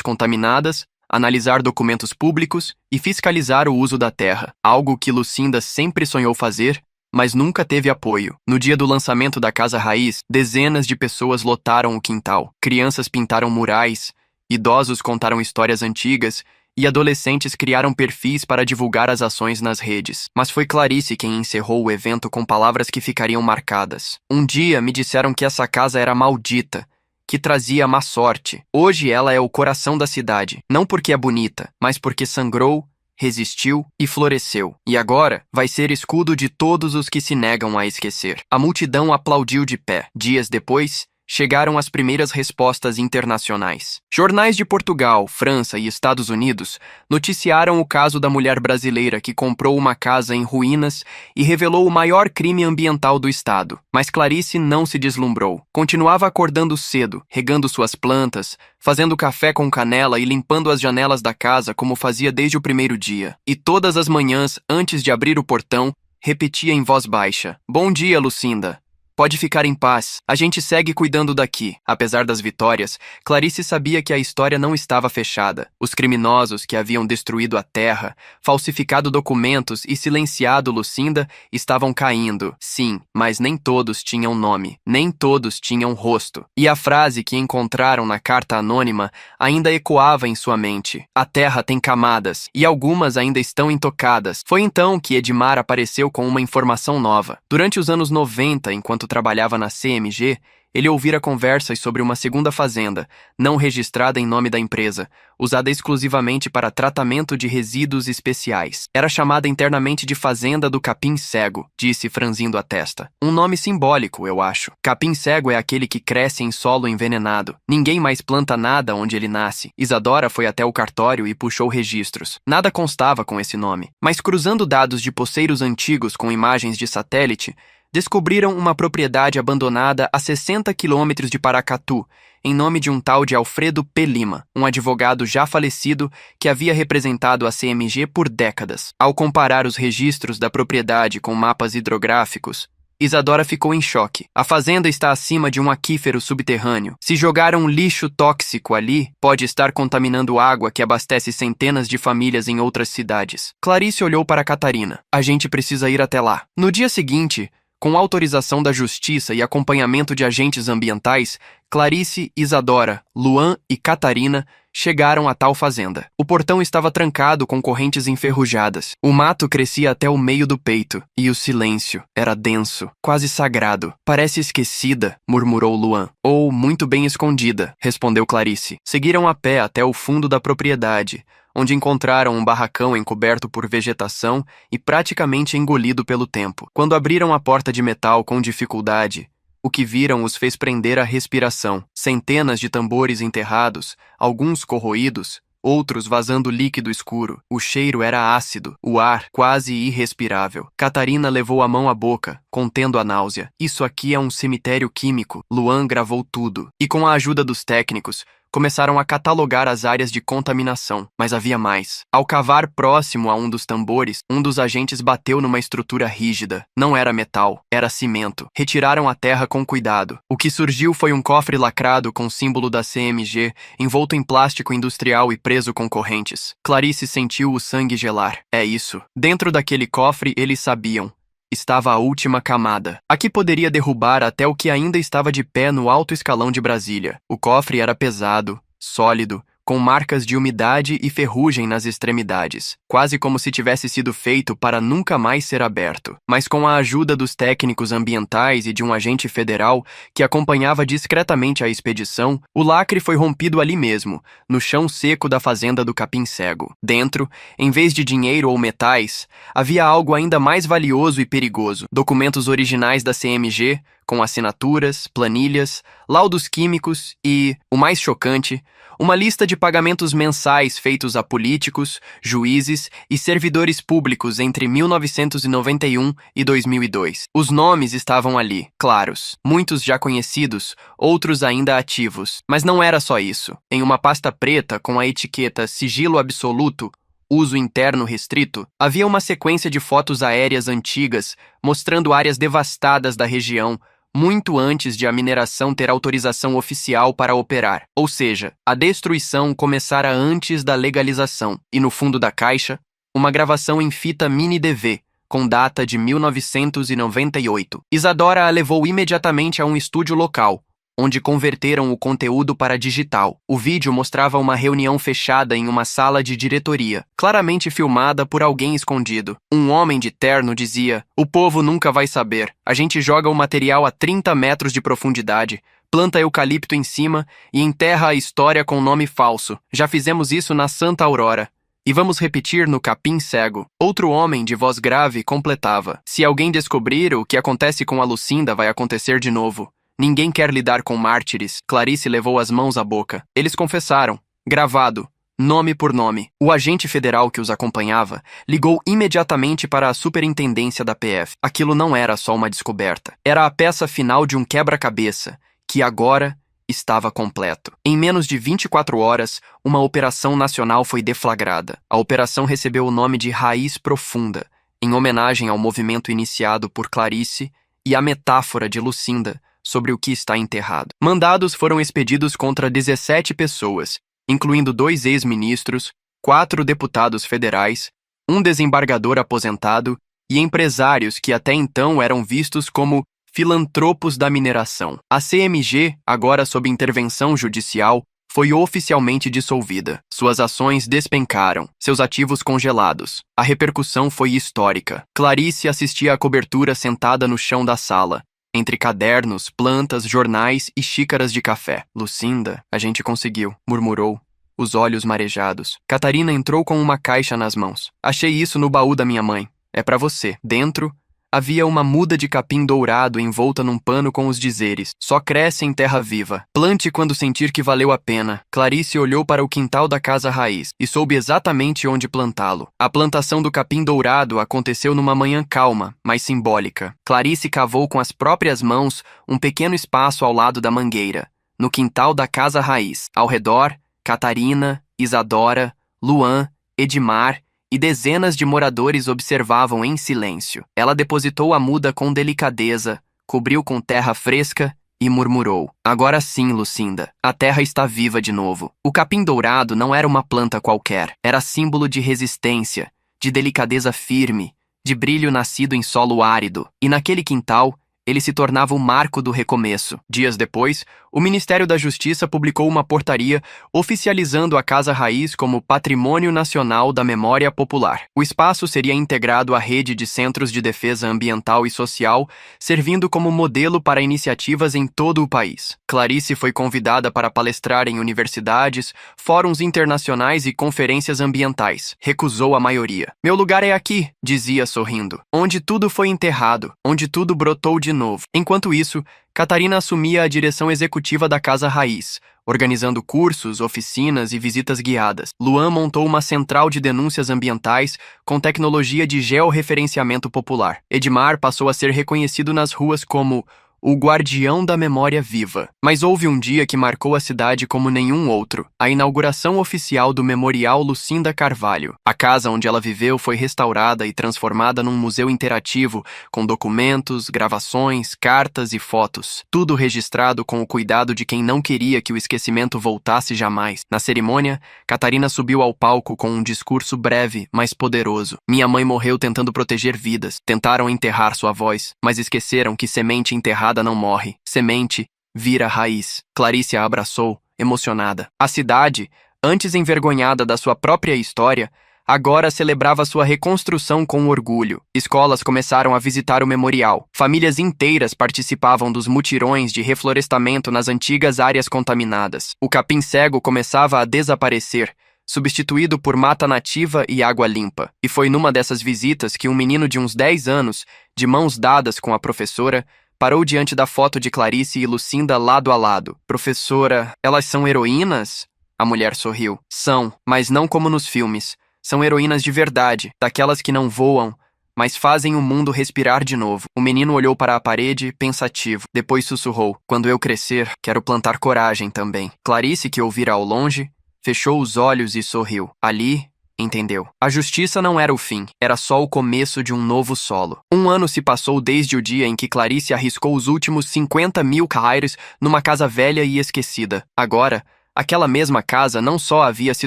contaminadas, analisar documentos públicos e fiscalizar o uso da terra. Algo que Lucinda sempre sonhou fazer, mas nunca teve apoio. No dia do lançamento da Casa Raiz, dezenas de pessoas lotaram o quintal. Crianças pintaram murais, idosos contaram histórias antigas e adolescentes criaram perfis para divulgar as ações nas redes. Mas foi Clarice quem encerrou o evento com palavras que ficariam marcadas. Um dia me disseram que essa casa era maldita, que trazia má sorte. Hoje ela é o coração da cidade, não porque é bonita, mas porque sangrou, resistiu e floresceu. E agora vai ser escudo de todos os que se negam a esquecer. A multidão aplaudiu de pé. Dias depois, chegaram as primeiras respostas internacionais. Jornais de Portugal, França e Estados Unidos noticiaram o caso da mulher brasileira que comprou uma casa em ruínas e revelou o maior crime ambiental do estado. Mas Clarice não se deslumbrou. Continuava acordando cedo, regando suas plantas, fazendo café com canela e limpando as janelas da casa como fazia desde o primeiro dia. E todas as manhãs, antes de abrir o portão, repetia em voz baixa: "Bom dia, Lucinda. Pode ficar em paz, a gente segue cuidando daqui." Apesar das vitórias, Clarice sabia que a história não estava fechada. Os criminosos que haviam destruído a terra, falsificado documentos e silenciado Lucinda estavam caindo. Sim, mas nem todos tinham nome, nem todos tinham rosto. E a frase que encontraram na carta anônima ainda ecoava em sua mente: "A terra tem camadas, e algumas ainda estão intocadas." Foi então que Edmar apareceu com uma informação nova. Durante os anos 90, enquanto trabalhava na CMG, ele ouvira conversas sobre uma segunda fazenda, não registrada em nome da empresa, usada exclusivamente para tratamento de resíduos especiais. Era chamada internamente de Fazenda do Capim Cego, disse franzindo a testa. Um nome simbólico, eu acho. Capim cego é aquele que cresce em solo envenenado. Ninguém mais planta nada onde ele nasce. Isadora foi até o cartório e puxou registros. Nada constava com esse nome. Mas cruzando dados de poceiros antigos com imagens de satélite, descobriram uma propriedade abandonada a 60 quilômetros de Paracatu, em nome de um tal de Alfredo P. Lima, um advogado já falecido que havia representado a CMG por décadas. Ao comparar os registros da propriedade com mapas hidrográficos, Isadora ficou em choque. A fazenda está acima de um aquífero subterrâneo. Se jogar um lixo tóxico ali, pode estar contaminando água que abastece centenas de famílias em outras cidades. Clarice olhou para Catarina. A gente precisa ir até lá. No dia seguinte, com autorização da justiça e acompanhamento de agentes ambientais, Clarice, Isadora, Luan e Catarina chegaram à tal fazenda. O portão estava trancado com correntes enferrujadas. O mato crescia até o meio do peito, e o silêncio era denso, quase sagrado. Parece esquecida, murmurou Luan. Ou muito bem escondida, respondeu Clarice. Seguiram a pé até o fundo da propriedade, onde encontraram um barracão encoberto por vegetação e praticamente engolido pelo tempo. Quando abriram a porta de metal com dificuldade, o que viram os fez prender a respiração. Centenas de tambores enterrados, alguns corroídos, outros vazando líquido escuro. O cheiro era ácido, o ar quase irrespirável. Catarina levou a mão à boca, contendo a náusea. Isso aqui é um cemitério químico. Luan gravou tudo. E com a ajuda dos técnicos, começaram a catalogar as áreas de contaminação, mas havia mais. Ao cavar próximo a um dos tambores, um dos agentes bateu numa estrutura rígida. Não era metal, era cimento. Retiraram a terra com cuidado. O que surgiu foi um cofre lacrado com o símbolo da CMG, envolto em plástico industrial e preso com correntes. Clarice sentiu o sangue gelar. É isso. Dentro daquele cofre, eles sabiam. Estava a última camada. Aqui poderia derrubar até o que ainda estava de pé no alto escalão de Brasília. O cofre era pesado, sólido, com marcas de umidade e ferrugem nas extremidades, quase como se tivesse sido feito para nunca mais ser aberto. Mas com a ajuda dos técnicos ambientais e de um agente federal que acompanhava discretamente a expedição, o lacre foi rompido ali mesmo, no chão seco da fazenda do Capim Cego. Dentro, em vez de dinheiro ou metais, havia algo ainda mais valioso e perigoso: documentos originais da CMG, com assinaturas, planilhas, laudos químicos e, o mais chocante, uma lista de pagamentos mensais feitos a políticos, juízes e servidores públicos entre 1991 e 2002. Os nomes estavam ali, claros, muitos já conhecidos, outros ainda ativos. Mas não era só isso. Em uma pasta preta com a etiqueta Sigilo Absoluto, uso interno restrito, havia uma sequência de fotos aéreas antigas mostrando áreas devastadas da região, muito antes de a mineração ter autorização oficial para operar. Ou seja, a destruição começara antes da legalização. E no fundo da caixa, uma gravação em fita mini-DV, com data de 1998. Isadora a levou imediatamente a um estúdio local, onde converteram o conteúdo para digital. O vídeo mostrava uma reunião fechada em uma sala de diretoria, claramente filmada por alguém escondido. Um homem de terno dizia: "O povo nunca vai saber. A gente joga o material a 30 metros de profundidade, planta eucalipto em cima e enterra a história com nome falso. Já fizemos isso na Santa Aurora. E vamos repetir no Capim Cego." Outro homem de voz grave completava: "Se alguém descobrir o que acontece com a Lucinda, vai acontecer de novo. Ninguém quer lidar com mártires." Clarice levou as mãos à boca. Eles confessaram, gravado, nome por nome. O agente federal que os acompanhava ligou imediatamente para a superintendência da PF. Aquilo não era só uma descoberta. Era a peça final de um quebra-cabeça, que agora estava completo. Em menos de 24 horas, uma operação nacional foi deflagrada. A operação recebeu o nome de Raiz Profunda, em homenagem ao movimento iniciado por Clarice e à metáfora de Lucinda sobre o que está enterrado. Mandados foram expedidos contra 17 pessoas, incluindo 2 ex-ministros, 4 deputados federais, um desembargador aposentado e empresários que até então eram vistos como filantropos da mineração. A CMG, agora sob intervenção judicial, foi oficialmente dissolvida. Suas ações despencaram, seus ativos congelados. A repercussão foi histórica. Clarice assistia à cobertura sentada no chão da sala, entre cadernos, plantas, jornais e xícaras de café. "Lucinda, a gente conseguiu", murmurou, os olhos marejados. Catarina entrou com uma caixa nas mãos. "Achei isso no baú da minha mãe. É pra você." Dentro, havia uma muda de capim dourado envolta num pano com os dizeres: "Só cresce em terra viva. Plante quando sentir que valeu a pena." Clarice olhou para o quintal da casa raiz e soube exatamente onde plantá-lo. A plantação do capim dourado aconteceu numa manhã calma, mas simbólica. Clarice cavou com as próprias mãos um pequeno espaço ao lado da mangueira, no quintal da casa raiz. Ao redor, Catarina, Isadora, Luan, Edmar e dezenas de moradores observavam em silêncio. Ela depositou a muda com delicadeza, cobriu com terra fresca e murmurou: "Agora sim, Lucinda, a terra está viva de novo." O capim dourado não era uma planta qualquer. Era símbolo de resistência, de delicadeza firme, de brilho nascido em solo árido. E naquele quintal, ele se tornava o marco do recomeço. Dias depois, o Ministério da Justiça publicou uma portaria oficializando a Casa Raiz como Patrimônio Nacional da Memória Popular. O espaço seria integrado à rede de centros de defesa ambiental e social, servindo como modelo para iniciativas em todo o país. Clarice foi convidada para palestrar em universidades, fóruns internacionais e conferências ambientais. Recusou a maioria. "Meu lugar é aqui", dizia sorrindo, "onde tudo foi enterrado, onde tudo brotou de novo." Enquanto isso, Catarina assumia a direção executiva da Casa Raiz, organizando cursos, oficinas e visitas guiadas. Luan montou uma central de denúncias ambientais com tecnologia de georreferenciamento popular. Edmar passou a ser reconhecido nas ruas como o guardião da memória viva. Mas houve um dia que marcou a cidade como nenhum outro: a inauguração oficial do Memorial Lucinda Carvalho. A casa onde ela viveu foi restaurada e transformada num museu interativo, com documentos, gravações, cartas e fotos. Tudo registrado com o cuidado de quem não queria que o esquecimento voltasse jamais. Na cerimônia, Catarina subiu ao palco com um discurso breve, mas poderoso. "Minha mãe morreu tentando proteger vidas. Tentaram enterrar sua voz, mas esqueceram que semente enterrada não morre. Semente vira raiz." Clarice a abraçou, emocionada. A cidade, antes envergonhada da sua própria história, agora celebrava sua reconstrução com orgulho. Escolas começaram a visitar o memorial. Famílias inteiras participavam dos mutirões de reflorestamento nas antigas áreas contaminadas. O capim-cego começava a desaparecer, substituído por mata nativa e água limpa. E foi numa dessas visitas que um menino de uns 10 anos, de mãos dadas com a professora, parou diante da foto de Clarice e Lucinda lado a lado. "Professora, elas são heroínas?" A mulher sorriu. "São, mas não como nos filmes. São heroínas de verdade, daquelas que não voam, mas fazem o mundo respirar de novo." O menino olhou para a parede, pensativo. Depois sussurrou: "Quando eu crescer, quero plantar coragem também." Clarice, que ouvira ao longe, fechou os olhos e sorriu. Ali, entendeu. A justiça não era o fim, era só o começo de um novo solo. Um ano se passou desde o dia em que Clarice arriscou os últimos 50.000 reais numa casa velha e esquecida. Agora, aquela mesma casa não só havia se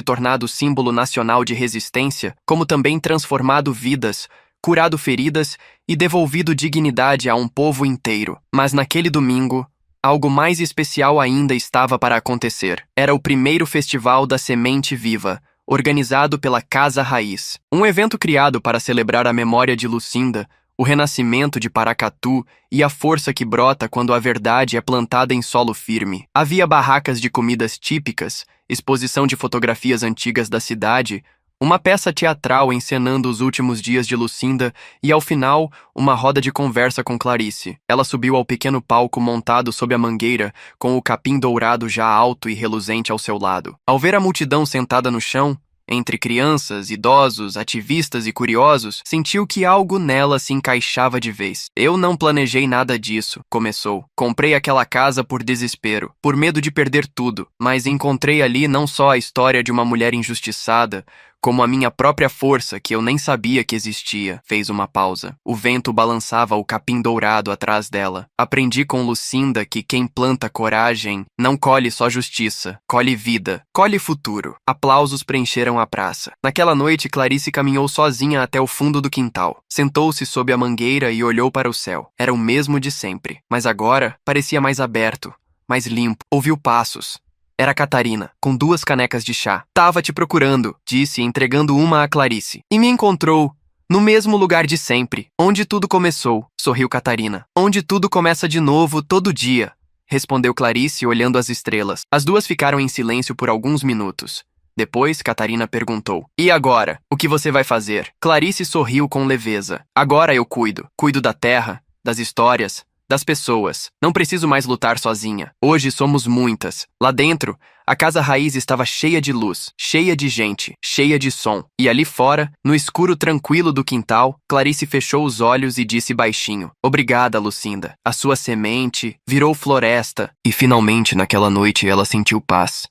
tornado símbolo nacional de resistência, como também transformado vidas, curado feridas e devolvido dignidade a um povo inteiro. Mas naquele domingo, algo mais especial ainda estava para acontecer. Era o primeiro festival da Semente Viva, organizado pela Casa Raiz. Um evento criado para celebrar a memória de Lucinda, o renascimento de Paracatu e a força que brota quando a verdade é plantada em solo firme. Havia barracas de comidas típicas, exposição de fotografias antigas da cidade, uma peça teatral encenando os últimos dias de Lucinda e, ao final, uma roda de conversa com Clarice. Ela subiu ao pequeno palco montado sob a mangueira, com o capim dourado já alto e reluzente ao seu lado. Ao ver a multidão sentada no chão, entre crianças, idosos, ativistas e curiosos, sentiu que algo nela se encaixava de vez. "Eu não planejei nada disso", começou. "Comprei aquela casa por desespero, por medo de perder tudo, mas encontrei ali não só a história de uma mulher injustiçada, como a minha própria força que eu nem sabia que existia." Fez uma pausa. O vento balançava o capim dourado atrás dela. "Aprendi com Lucinda que quem planta coragem não colhe só justiça, colhe vida, colhe futuro." Aplausos preencheram a praça. Naquela noite, Clarice caminhou sozinha até o fundo do quintal. Sentou-se sob a mangueira e olhou para o céu. Era o mesmo de sempre, mas agora parecia mais aberto, mais limpo. Ouviu passos. Era Catarina, com 2 canecas de chá. "Tava te procurando", disse, entregando uma a Clarice. "E me encontrou, no mesmo lugar de sempre, onde tudo começou", sorriu Catarina. "Onde tudo começa de novo, todo dia", respondeu Clarice, olhando as estrelas. As duas ficaram em silêncio por alguns minutos. Depois, Catarina perguntou: "E agora? O que você vai fazer?" Clarice sorriu com leveza. "Agora eu cuido. Cuido da terra, das histórias, das pessoas. Não preciso mais lutar sozinha. Hoje somos muitas." Lá dentro, a Casa Raiz estava cheia de luz, cheia de gente, cheia de som. E ali fora, no escuro tranquilo do quintal, Clarice fechou os olhos e disse baixinho: "Obrigada, Lucinda. A sua semente virou floresta." E finalmente, naquela noite, ela sentiu paz.